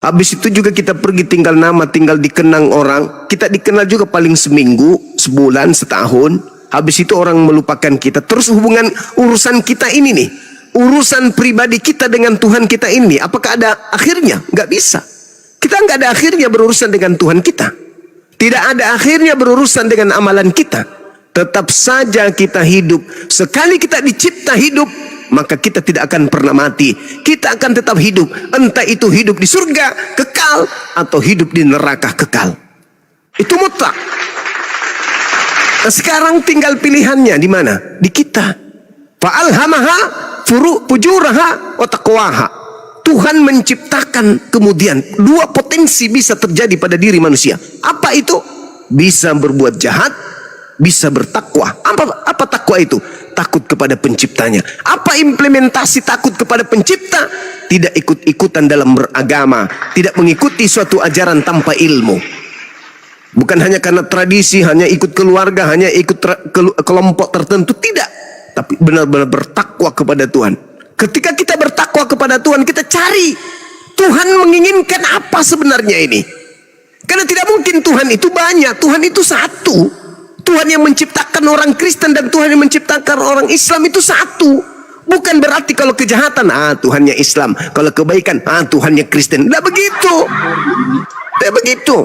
Habis itu juga kita pergi tinggal nama, tinggal dikenang orang. Kita dikenal juga paling seminggu, sebulan, setahun. Habis itu orang melupakan kita. Terus hubungan urusan kita ini nih, urusan pribadi kita dengan Tuhan kita ini, apakah ada akhirnya? Nggak bisa. Kita nggak ada akhirnya berurusan dengan Tuhan kita. Tidak ada akhirnya berurusan dengan amalan kita. Tetap saja kita hidup. Sekali kita dicipta hidup, maka kita tidak akan pernah mati. Kita akan tetap hidup. Entah itu hidup di surga kekal atau hidup di neraka kekal. Itu mutlak. Nah, sekarang tinggal pilihannya di mana? Di kita. Fa'alhamaha fujuraha wa taqwaha. Tuhan menciptakan kemudian dua potensi bisa terjadi pada diri manusia. Apa itu? Bisa berbuat jahat, bisa bertakwa. Apa takwa itu? Takut kepada penciptanya. Apa implementasi takut kepada pencipta? Tidak ikut-ikutan dalam beragama, tidak mengikuti suatu ajaran tanpa ilmu. Bukan hanya karena tradisi, hanya ikut keluarga, hanya ikut kelompok tertentu, tidak. Tapi benar-benar bertakwa kepada Tuhan. Ketika kita bertakwa kepada Tuhan, kita cari Tuhan menginginkan apa sebenarnya ini. Karena tidak mungkin Tuhan itu banyak, Tuhan itu satu. Tuhan yang menciptakan orang Kristen dan Tuhan yang menciptakan orang Islam itu satu. Bukan berarti kalau kejahatan, Tuhannya Islam. Kalau kebaikan, Tuhannya Kristen. Tidak begitu. Tidak begitu.